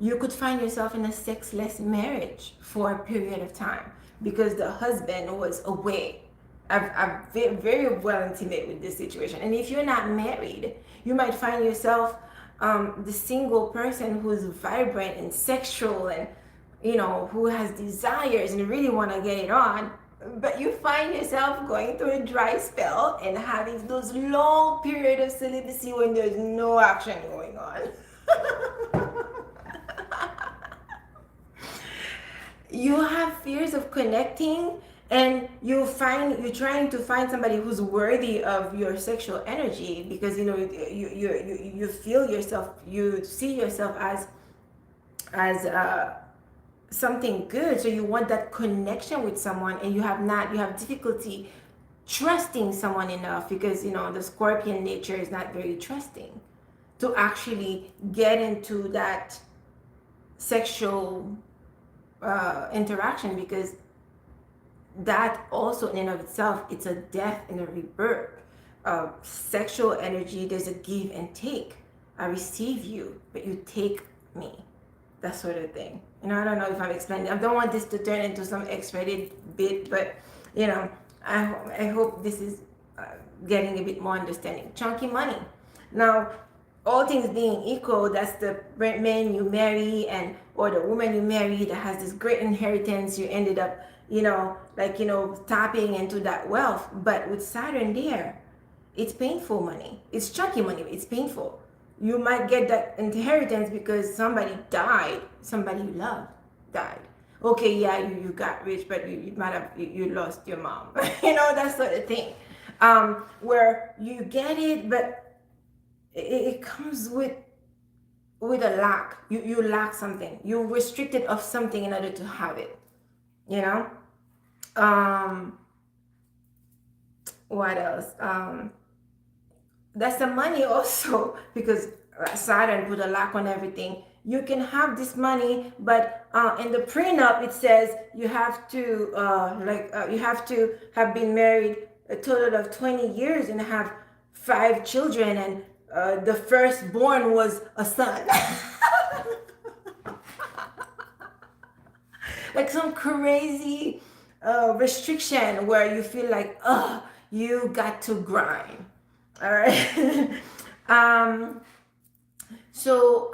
You could find yourself in a sexless marriage for a period of time because the husband was away. I'm very well intimate with this situation. And if you're not married, you might find yourself the single person who's vibrant and sexual and, who has desires and really want to get it on. But you find yourself going through a dry spell and having those long periods of celibacy when there's no action going on. You have fears of connecting, and you're trying to find somebody who's worthy of your sexual energy because you feel yourself, you see yourself as something good, so you want that connection with someone, and you have difficulty trusting someone enough because the Scorpion nature is not very trusting to actually get into that sexual interaction, because that also in and of itself, it's a death and a rebirth. Sexual energy, there's a give and take. I receive you, but you take me, that sort of thing. I don't know if I'm explaining. I don't want this to turn into some X-rated bit, but I hope this is getting a bit more understanding. Chunky money. Now, all things being equal, that's the man you marry or the woman you marry that has this great inheritance. You ended up, tapping into that wealth. But with Saturn there, it's painful money. It's chunky money. It's painful. You might get that inheritance because somebody died. Somebody you loved died. Okay, yeah, you got rich, but you might have you lost your mom. That sort of thing. Where you get it, but it comes with a lack. You lack something. You're restricted of something in order to have it. What else? That's the money also, because Saturn put a lock on everything. You can have this money, but in the prenup it says you have to you have to have been married a total of 20 years and have 5 children, and the firstborn was a son. Like some crazy restriction where you feel like, you got to grind. All right. So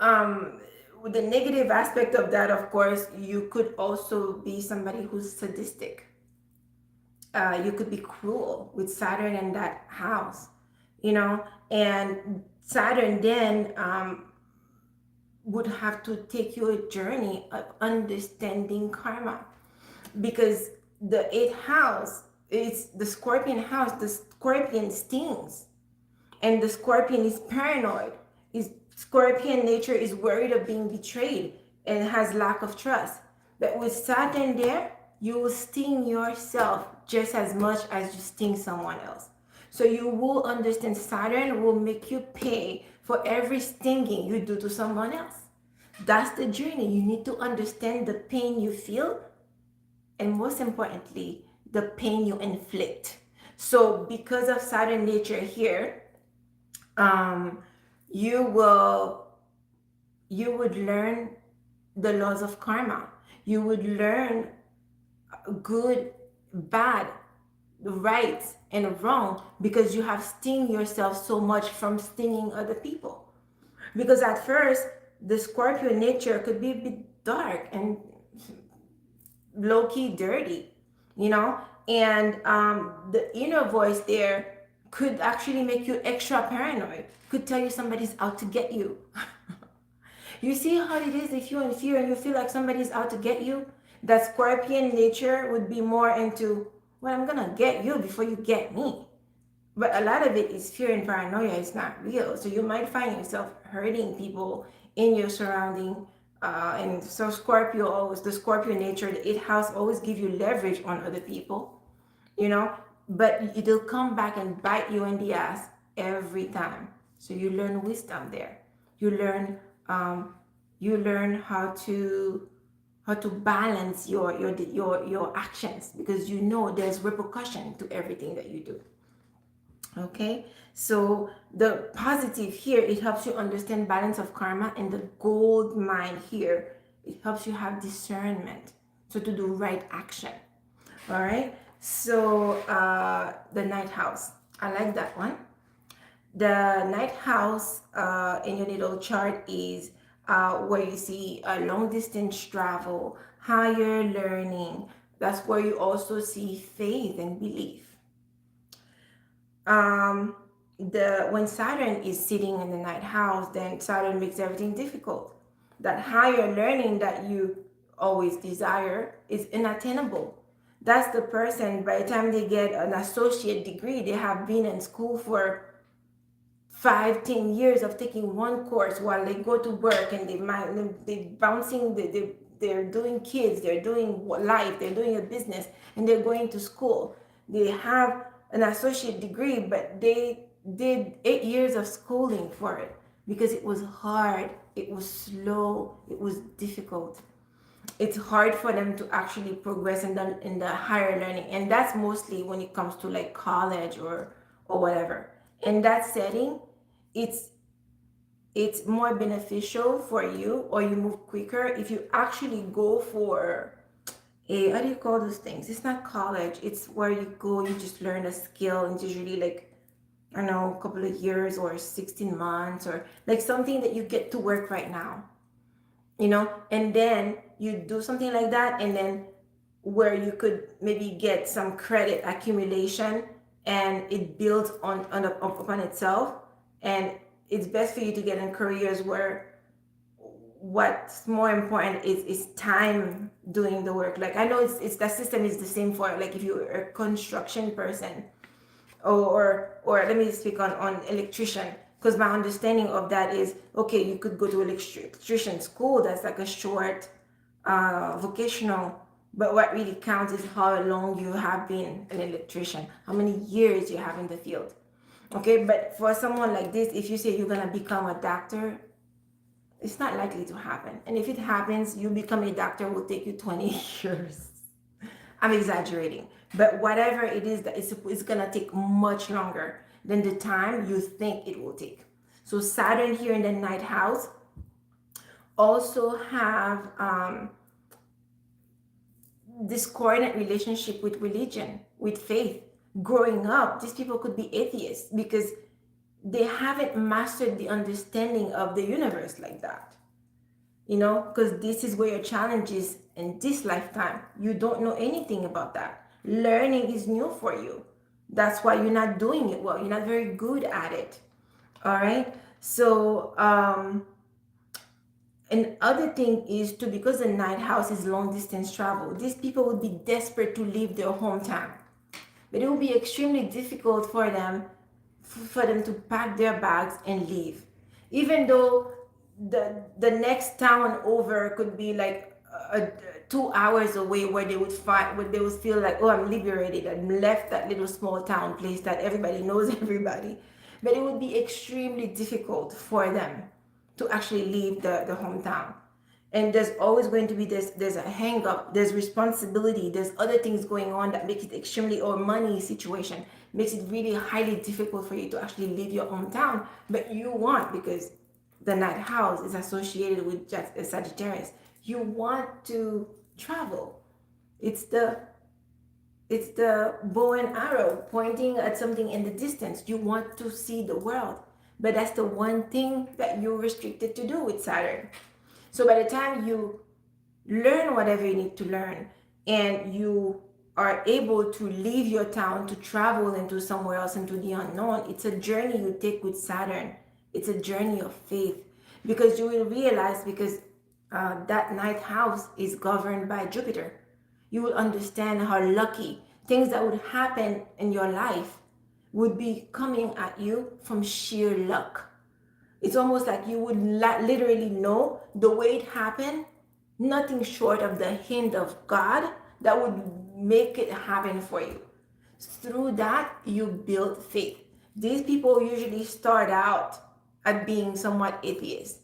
the negative aspect of that, of course, you could also be somebody who's sadistic. You could be cruel with Saturn in that house, and Saturn then would have to take you a journey of understanding karma, because the 8th house is the Scorpion house. The Scorpion stings, and the Scorpion is paranoid. Scorpion nature is worried of being betrayed and has lack of trust. But with Saturn there, you will sting yourself just as much as you sting someone else. So you will understand Saturn will make you pay for every stinging you do to someone else. That's the journey. You need to understand the pain you feel, and most importantly, the pain you inflict. So because of Saturn nature here, um, you will you would learn the laws of karma. You would learn good, bad, right, and wrong because you have sting yourself so much from stinging other people. Because at first, the Scorpio nature could be a bit dark and low-key dirty, you know, and the inner voice there could actually make you extra paranoid, could tell you somebody's out to get you. You see how it is if you're in fear and you feel like somebody's out to get you? That Scorpion nature would be more into, well, I'm gonna get you before you get me. But a lot of it is fear and paranoia. It's not real. So you might find yourself hurting people in your surrounding. And so Scorpio always, the Scorpio nature, the 8th house always give you leverage on other people, you know, but it'll come back and bite you in the ass every time. So you learn wisdom there. You learn how to balance your actions, because you know there's repercussion to everything that you do. Okay, so the positive here, it helps you understand balance of karma, and the gold mine here, it helps you have discernment, so to do right action. All right, so the ninth house, I like that one. The ninth house in your little chart is where you see a long distance travel, higher learning. That's where you also see faith and belief. When Saturn is sitting in the ninth house, then Saturn makes everything difficult. That higher learning that you always desire is unattainable. That's the person, by the time they get an associate degree, they have been in school for 5-10 years of taking one course while they go to work, and they bouncing, they're doing kids, they're doing life, they're doing a business, and they're going to school. They have an associate degree, but they did 8 years of schooling for it because it was hard, it was slow, it was difficult. It's hard for them to actually progress in the higher learning, and that's mostly when it comes to like college or whatever. In that setting, it's more beneficial for you, or you move quicker if you actually go for a, how do you call those things? It's not college. It's where you go, you just learn a skill, and it's usually like, I don't know, a couple of years or 16 months, or like something that you get to work right now, you know, and then you do something like that, and then where you could maybe get some credit accumulation, and it builds upon itself. And it's best for you to get in careers where what's more important is time doing the work. Like, I know it's that system is the same for, like, if you're a construction person, or let me speak on electrician, because my understanding of that is, okay, you could go to electrician school, that's like a short vocational, but what really counts is how long you have been an electrician, how many years you have in the field. Okay, but for someone like this, if you say you're gonna become a doctor, it's not likely to happen. And if it happens, you become a doctor, will take you 20 years. I'm exaggerating, but whatever it is, that it's gonna take much longer than the time you think it will take. So Saturn here in the ninth house also have discordant relationship with religion, with faith. Growing up, these people could be atheists because they haven't mastered the understanding of the universe like that, you know, because this is where your challenge is in this lifetime. You don't know anything about that. Learning is new for you. That's why you're not doing it well. You're not very good at it. All right. So another thing is to, because the ninth house is long distance travel, these people would be desperate to leave their hometown, but it will be extremely difficult for them to pack their bags and leave, even though the next town over could be like 2 hours away where they would find, where they would feel like, oh, I'm liberated. I'm left that little small town place that everybody knows everybody. But it would be extremely difficult for them to actually leave the hometown. And there's always going to be there's a hang up, there's responsibility, there's other things going on that make it extremely, or money situation makes it really highly difficult for you to actually leave your hometown. But you want, because the ninth house is associated with Sagittarius, you want to travel. It's the bow and arrow pointing at something in the distance. You want to see the world, but that's the one thing that you're restricted to do with Saturn. So by the time you learn whatever you need to learn, and you are able to leave your town to travel into somewhere else, into the unknown, it's a journey you take with Saturn. It's a journey of faith, because you will realize, because that ninth house is governed by Jupiter, you will understand how lucky things that would happen in your life would be coming at you from sheer luck. It's almost like you would literally know the way it happened, nothing short of the hint of God that would make it happen for you. Through that, you build faith. These people usually start out at being somewhat atheist.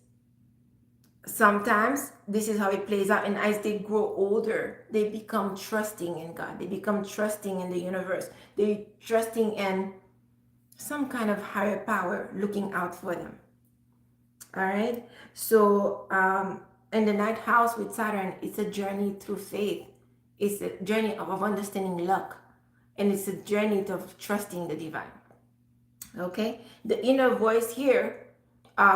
Sometimes this is how it plays out, and as they grow older, they become trusting in God. They become trusting in the universe. They trusting in some kind of higher power looking out for them. All right. So in the ninth house with Saturn, it's a journey through faith. It's a journey of understanding luck, and it's a journey of trusting the divine. Okay. The inner voice here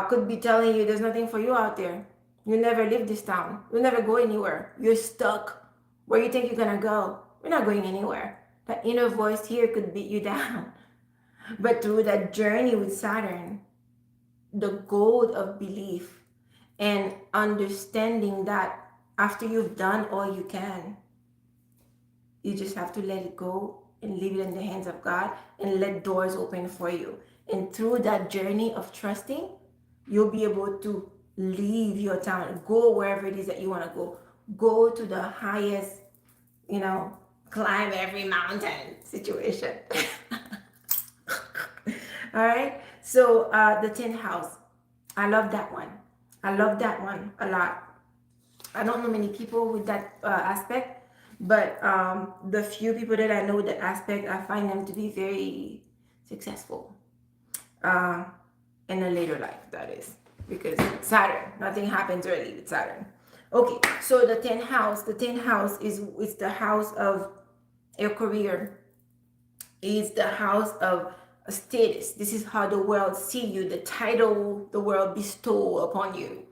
could be telling you there's nothing for you out there. You never leave this town. You'll never go anywhere. You're stuck. Where you think you're gonna go? You're not going anywhere. That inner voice here could beat you down. But through that journey with Saturn, the gold of belief and understanding that after you've done all you can, you just have to let it go and leave it in the hands of God and let doors open for you. And through that journey of trusting, you'll be able to leave your town, go wherever it is that you want to go to the highest, climb every mountain situation. All right. So the 10th house, I love that one. I love that one a lot. I don't know many people with that aspect, but the few people that I know with that aspect, I find them to be very successful in a later life, that is. Because Saturn, nothing happens early with Saturn. Okay, so the 10th house is the house of your career. It's the house of status. This is how the world see you, the title the world bestow upon you.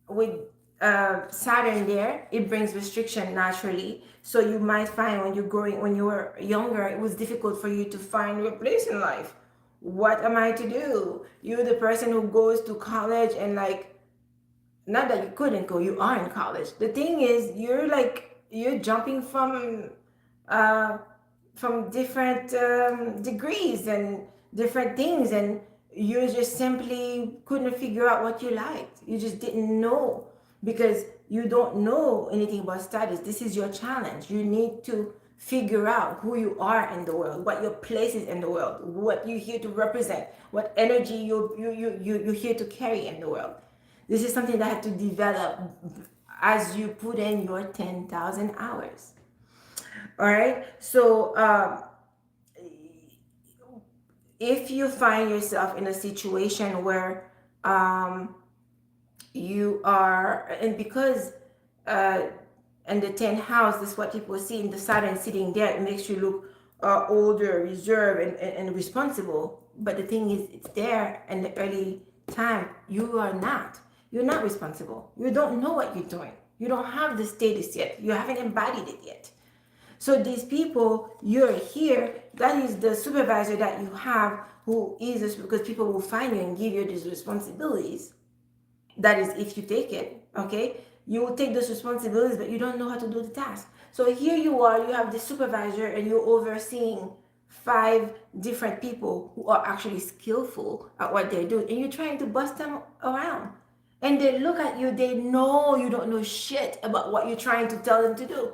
With Saturn there, it brings restriction naturally. So you might find when you were younger, it was difficult for you to find your place in life. What am I to do? You're the person who goes to college and not that you couldn't go, you are in college. The thing is, you're jumping from different degrees and different things, and you just simply couldn't figure out what you liked. You just didn't know, because you don't know anything about status. This is your challenge. You need to figure out who you are in the world, what your place is in the world, what you're here to represent, what energy you're here to carry in the world. This is something that had to develop as you put in your 10,000 hours. All right. So if you find yourself in a situation where you are, and because in the 10th house, this is what people see in the Saturn sitting there, it makes you look older, reserved, and responsible. But the thing is, it's there in the early time. You're not responsible. You don't know what you're doing. You don't have the status yet. You haven't embodied it yet. So these people, you're here, that is the supervisor that you have, who is this, because people will find you and give you these responsibilities. That is, if you take it, okay? You will take those responsibilities, but you don't know how to do the task. So here you are, you have the supervisor, and you're overseeing 5 different people who are actually skillful at what they're doing, and you're trying to bust them around. And they look at you, they know you don't know shit about what you're trying to tell them to do.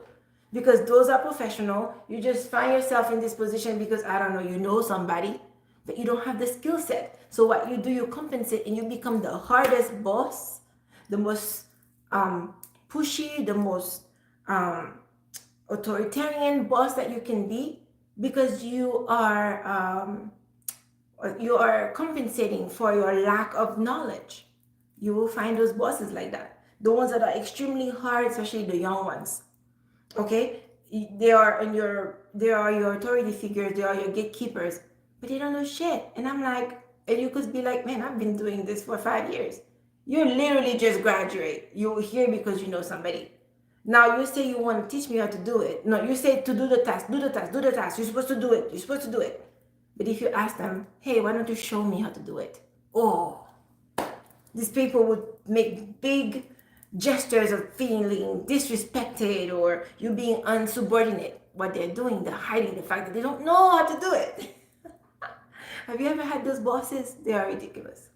Because those are professional. You just find yourself in this position because, I don't know, you know somebody, but you don't have the skill set. So what you do, you compensate and you become the hardest boss, the most pushy, the most authoritarian boss that you can be, because you are compensating for your lack of knowledge. You will find those bosses like that, the ones that are extremely hard, especially the young ones. Okay, they are your authority figures, they are your gatekeepers, but they don't know shit. And I'm like, and you could be like, man, I've been doing this for 5 years. You literally just graduate. You're here because you know somebody. Now you say you want to teach me how to do it. No, you say to do the task, do the task, do the task. You're supposed to do it. You're supposed to do it. But if you ask them, hey, why don't you show me how to do it? Oh, these people would make big gestures of feeling disrespected or you being unsubordinate. What they're doing, they're hiding the fact that they don't know how to do it. Have you ever had those bosses? They are ridiculous.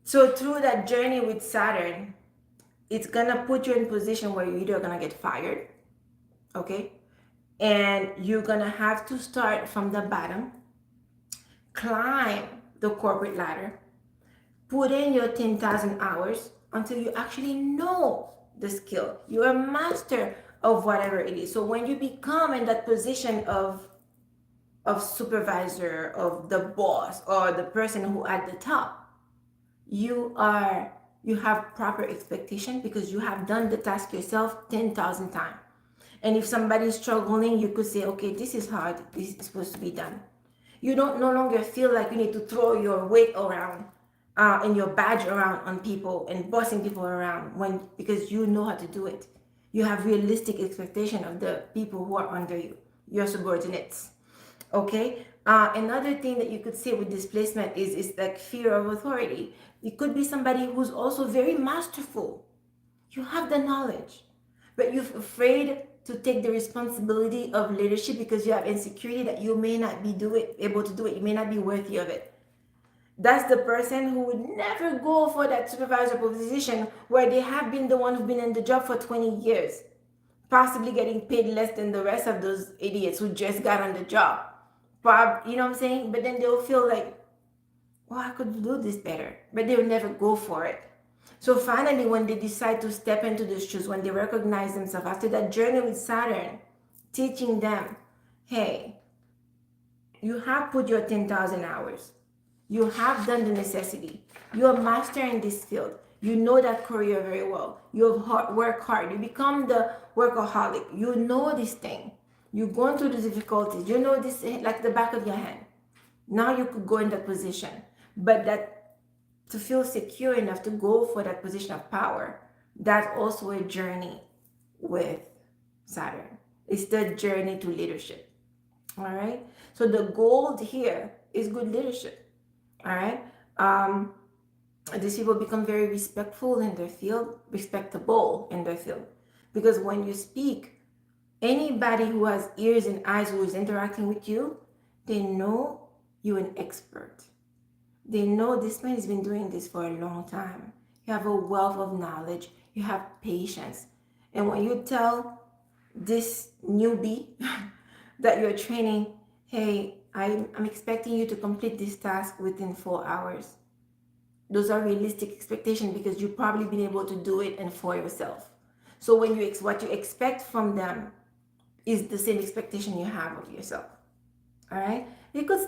So through that journey with Saturn, it's gonna put you in a position where you're either gonna get fired, okay? And you're gonna have to start from the bottom, climb the corporate ladder, put in your 10,000 hours until you actually know the skill. You're a master of whatever it is. So when you become in that position of supervisor, of the boss, or the person who at the top, you have proper expectation because you have done the task yourself 10,000 times. And if somebody's struggling, you could say, okay, this is hard, this is supposed to be done. You don't no longer feel like you need to throw your weight around and your badge around on people and bossing people around because you know how to do it. You have realistic expectation of the people who are under you, your subordinates. Okay. Another thing that you could say with displacement is like fear of authority. It could be somebody who's also very masterful. You have the knowledge, but you're afraid to take the responsibility of leadership because you have insecurity that you may not be able to do it. You may not be worthy of it. That's the person who would never go for that supervisor position where they have been the one who's been in the job for 20 years, possibly getting paid less than the rest of those idiots who just got on the job. You know what I'm saying? But then they'll feel like, oh, I could do this better, but they'll never go for it. So finally, when they decide to step into those shoes, when they recognize themselves after that journey with Saturn, teaching them, hey, you have put your 10,000 hours. You have done the necessity. You're a master in this field. You know that career very well. You have worked hard. You become the workaholic. You know this thing. You're going through the difficulties. You know this like the back of your hand. Now you could go in that position. But that to feel secure enough to go for that position of power, that's also a journey with Saturn. It's the journey to leadership. All right. So the goal here is good leadership. All right. These people become very respectful in their field, respectable in their field. Because when you speak, anybody who has ears and eyes who is interacting with you, they know you're an expert. They know this man has been doing this for a long time. You have a wealth of knowledge. You have patience. And when you tell this newbie that you're training, hey, I'm expecting you to complete this task within 4 hours. Those are realistic expectations because you've probably been able to do it and for yourself. So when what you expect from them is the same expectation you have of yourself. All right. It could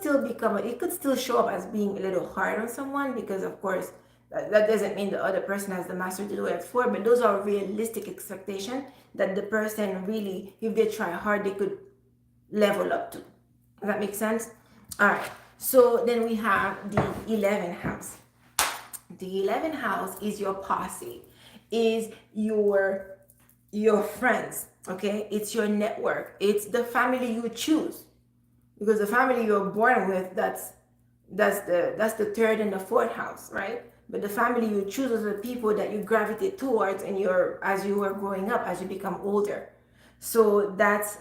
still show up as being a little hard on someone because of course that doesn't mean the other person has the master to do it for, but those are realistic expectations that the person really, if they try hard, they could level up to. Does that make sense? All right. So then we have the 11th house. The 11th house is your posse, is your friends. Okay, it's your network. It's the family you choose, because the family you're born with, that's the third and the fourth house, right? But the family you choose are the people that you gravitate towards and as you are growing up, as you become older. So that's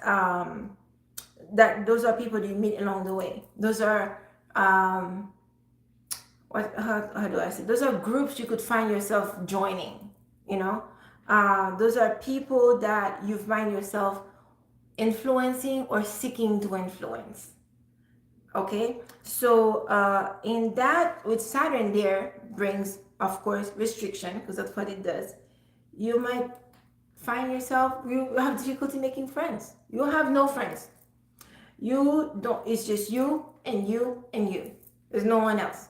those are people that you meet along the way. Those are how do I say? Those are groups you could find yourself joining. You know, those are people that you find yourself influencing or seeking to influence. Okay, so in that, with Saturn there brings, of course, restriction, because that's what it does. You might find yourself, you have difficulty making friends. You have no friends. You don't, it's just you and you and you. There's no one else.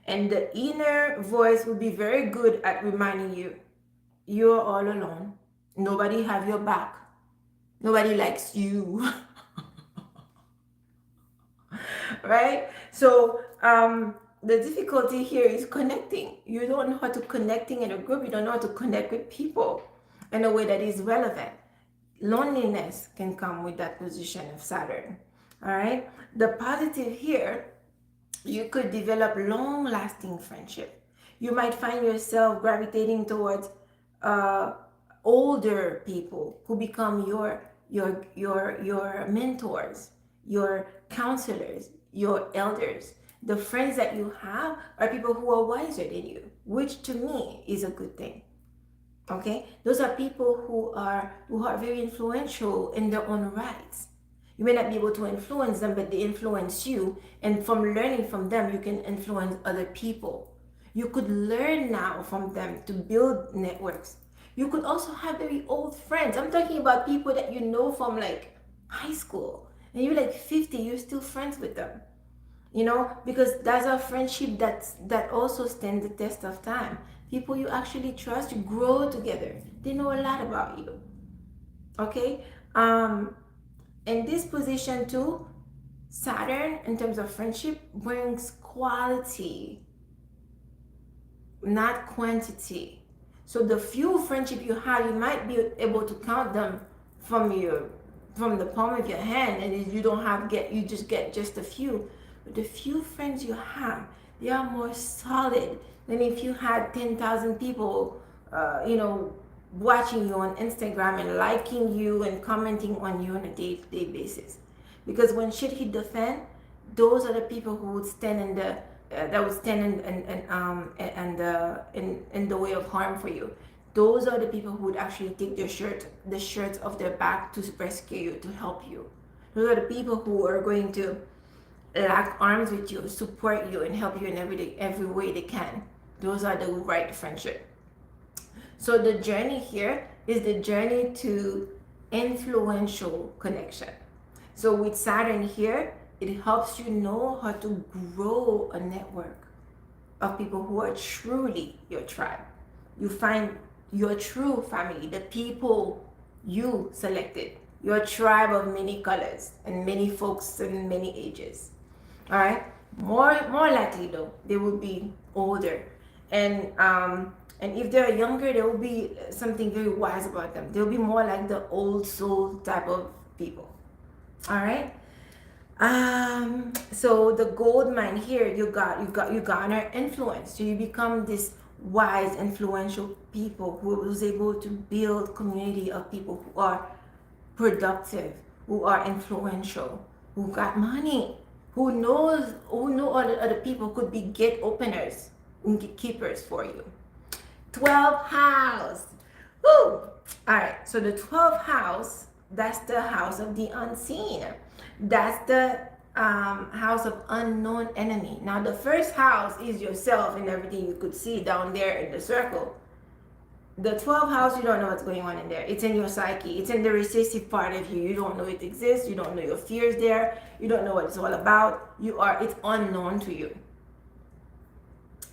And the inner voice will be very good at reminding you you're all alone. Nobody have your back. Nobody likes you. Right? So the difficulty here is connecting. You don't know how to connecting in a group. You don't know how to connect with people in a way that is relevant. Loneliness can come with that position of Saturn. All right. The positive here, you could develop long-lasting friendship. You might find yourself gravitating towards older people who become your mentors, your counselors, your elders. The friends that you have are people who are wiser than you, which to me is a good thing. Okay, those are people who are very influential in their own rights. You may not be able to influence them, but they influence you, and from learning from them you can influence other people. You could learn now from them to build networks. You could also have very old friends. I'm talking about people that you know from like high school, and you're like 50, you're still friends with them. You know, because that's a friendship that also stands the test of time. People you actually trust, you grow together. They know a lot about you. Okay. In this position too, Saturn in terms of friendship brings quality, not quantity. So the few friendship you have, you might be able to count them from the palm of your hand, and you don't have you just get just a few. But the few friends you have, they are more solid than if you had 10,000 people, watching you on Instagram and liking you and commenting on you on a day-to-day basis. Because when shit hit the fan, those are the people who would stand in the that would stand in the way of harm for you. Those are the people who would actually take the shirts off their back to rescue you, to help you. Those are the people who are going to lock arms with you, support you, and help you in every way they can. Those are the right friendship. So the journey here is the journey to influential connection. So with Saturn here, it helps you know how to grow a network of people who are truly your tribe. You find your true family, the people you selected, your tribe of many colors and many folks and many ages. All right. More likely though, they will be older, and if they're younger, there will be something very wise about them. They'll be more like the old soul type of people. All right. So the gold mine here, you garner influence. So you become this wise, influential people who was able to build community of people who are productive, who are influential, who got money, who know other people could be gate openers and gatekeepers for you. 12th house. Woo! All right, so the 12th house, that's the house of the unseen. That's the house of unknown enemy. Now the first house is yourself and everything you could see down there in the circle. The 12th house, you don't know what's going on in there. It's in your psyche. It's in the recessive part of you. You don't know it exists. You don't know your fears there. You don't know what it's all about. It's unknown to you.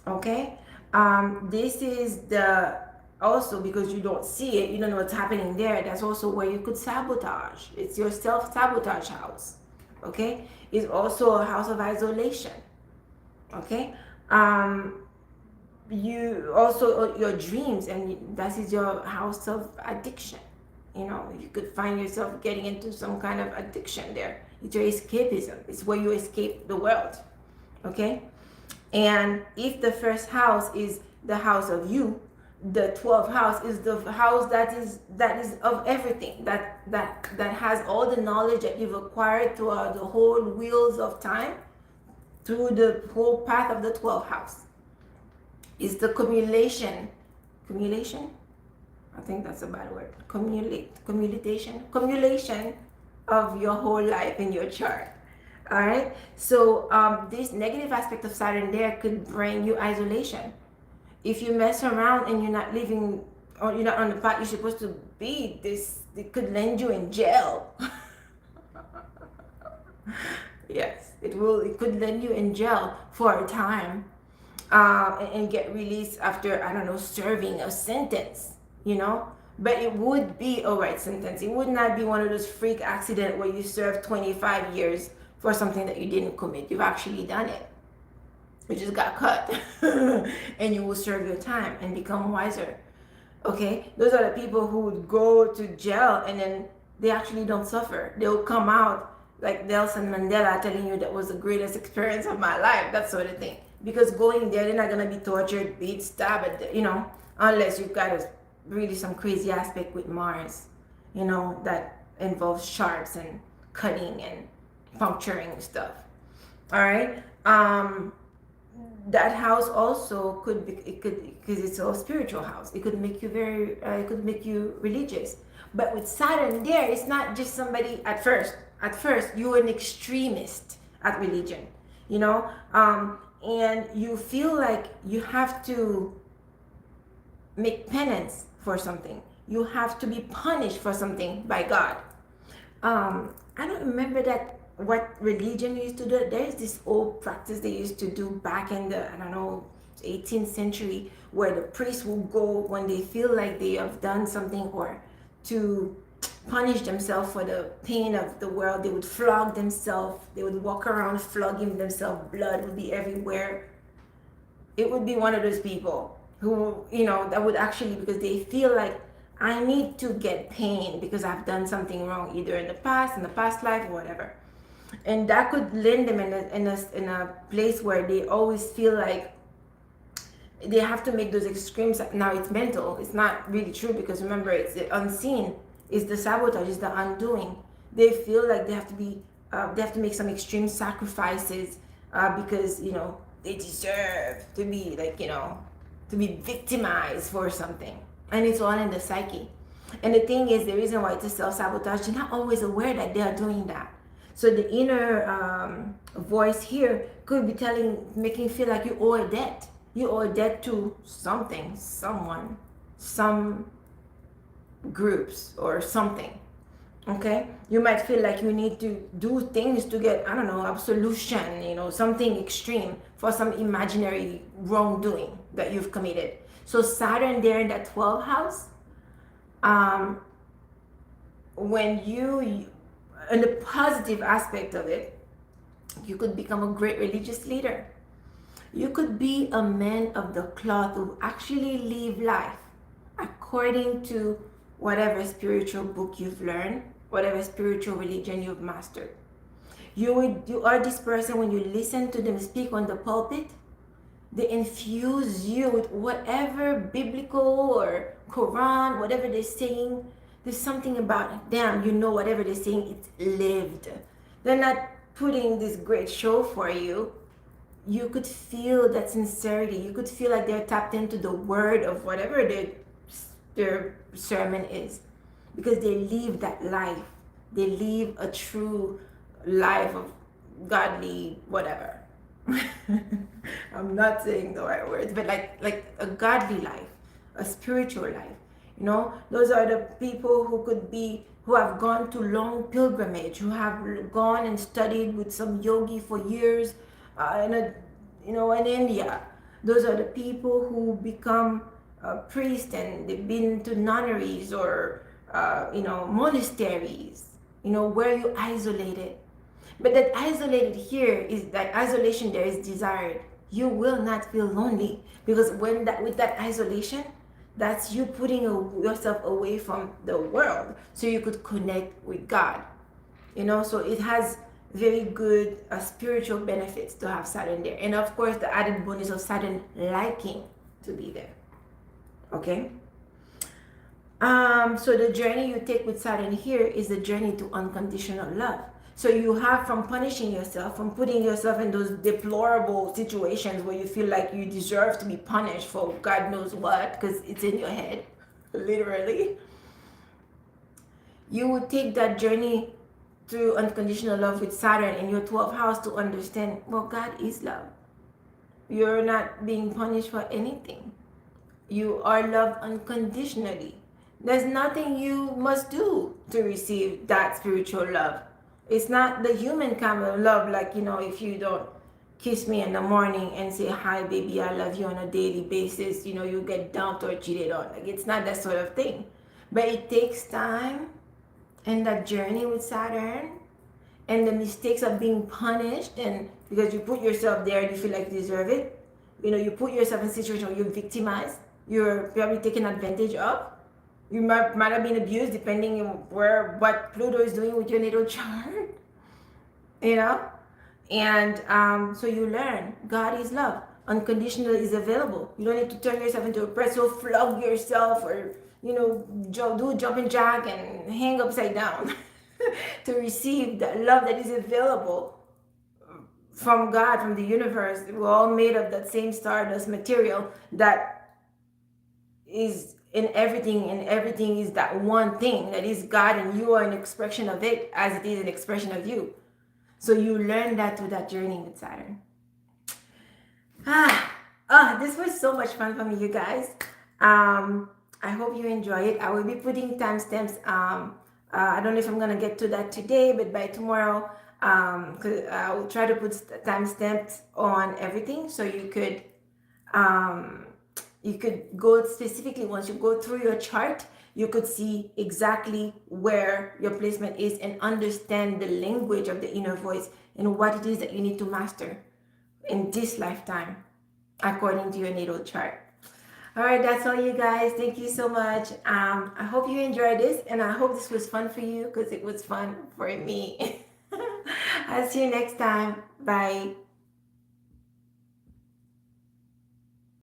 Okay? This is also because you don't see it, you don't know what's happening there. That's also where you could sabotage. It's your self-sabotage house. Okay? It's also a house of isolation. Okay? You also, your dreams, and that is your house of addiction. You could find yourself getting into some kind of addiction there. It's your escapism. It's where you escape the world. Okay? And if the first house is the house of you, the 12th house is the house that is of everything, that has all the knowledge that you've acquired throughout the whole wheels of time. through the whole path of the 12th house. Is the cumulation, I think that's a bad word, cumulation of your whole life in your chart. All right, so this negative aspect of Saturn there could bring you isolation. If you mess around and you're not living, or you're not on the path you're supposed to be, this, it could land you in jail. Yes, it will. It could land you in jail for a time, and get released after, I don't know, serving a sentence. But it would be a right sentence. It would not be one of those freak accident where you serve 25 years for something that you didn't commit. You've actually done it. You just got cut, and you will serve your time and become wiser. Okay, those are the people who would go to jail and then they actually don't suffer. They'll come out like Nelson Mandela telling you that was the greatest experience of my life, that sort of thing. Because going there, they're not gonna be tortured, beat, stabbed, unless you've got really some crazy aspect with Mars, that involves sharps and cutting and puncturing stuff. All right. That house also could be, because it's a spiritual house, it could make you it could make you religious. But with Saturn there, it's not just somebody at first you're an extremist at religion, and you feel like you have to make penance for something, you have to be punished for something by God. I don't remember that what religion used to do. There's this old practice they used to do back in the, I don't know, 18th century, where the priests will go when they feel like they have done something or to punish themselves for the pain of the world. They would flog themselves. They would walk around flogging themselves. Blood would be everywhere. It would be one of those people who, that would actually, because they feel like, I need to get pain because I've done something wrong, either in the past life, or whatever. And that could land them in a place where they always feel like they have to make those extremes. Now it's mental. It's not really true, because remember, it's the unseen. It's the sabotage. It's the undoing. They feel like they have to make some extreme sacrifices because they deserve to be to be victimized for something. And it's all in the psyche. And the thing is, the reason why it's a self-sabotage, they're not always aware that they are doing that. So the inner voice here could be making you feel like you owe a debt. You owe a debt to something, someone, some groups or something. Okay? You might feel like you need to do things to get, I don't know, absolution, something extreme for some imaginary wrongdoing that you've committed. So Saturn there in that 12th house, when you, in the positive aspect of it, you could become a great religious leader. You could be a man of the cloth who actually live life according to whatever spiritual book you've learned, whatever spiritual religion you've mastered. You are this person, when you listen to them speak on the pulpit, they infuse you with whatever biblical or Quran, whatever they're saying. There's something about them, whatever they're saying, it's lived. They're not putting this great show for you. You could feel that sincerity. You could feel like they're tapped into the word of whatever their sermon is, because they live that life. They live a true life of godly whatever. I'm not saying the right words, but like a godly life, a spiritual life. Those are the people who have gone to long pilgrimage, who have gone and studied with some yogi for years in India. Those are the people who become priests, and they've been to nunneries or monasteries, where you isolated. But that isolated here is that isolation there is desired. You will not feel lonely, because with that isolation, that's you putting yourself away from the world so you could connect with God. So it has very good spiritual benefits to have Saturn there. And of course, the added bonus of Saturn liking to be there. Okay? So the journey you take with Saturn here is the journey to unconditional love. So you have from punishing yourself, from putting yourself in those deplorable situations where you feel like you deserve to be punished for God knows what, because it's in your head, literally. You would take that journey through unconditional love with Saturn in your 12th house to understand, well, God is love. You're not being punished for anything. You are loved unconditionally. There's nothing you must do to receive that spiritual love. It's not the human kind of love, like, if you don't kiss me in the morning and say, hi, baby, I love you on a daily basis, you get dumped or cheated on. Like, it's not that sort of thing. But it takes time and that journey with Saturn and the mistakes of being punished, and because you put yourself there and you feel like you deserve it, you put yourself in a situation where you're victimized, you're probably taken advantage of, you might have been abused depending on what Pluto is doing with your natal chart, and so you learn God is love, unconditional is available. You don't need to turn yourself into a pretzel, flog yourself, or do jumping jack and hang upside down to receive the love that is available from God, from the universe. We're all made of that same stardust material that is in everything, and everything is that one thing that is God, and you are an expression of it as it is an expression of you. So you learn that through that journey with Saturn. This was so much fun for me, you guys. I hope you enjoy it. I will be putting timestamps. I don't know if I'm gonna get to that today, but by tomorrow, cause I will try to put timestamps on everything, so you could go specifically, once you go through your chart, you could see exactly where your placement is and understand the language of the inner voice and what it is that you need to master in this lifetime according to your natal chart. All right, that's all, you guys. Thank you so much. I hope you enjoyed this, and I hope this was fun for you, because it was fun for me. I'll see you next time. Bye.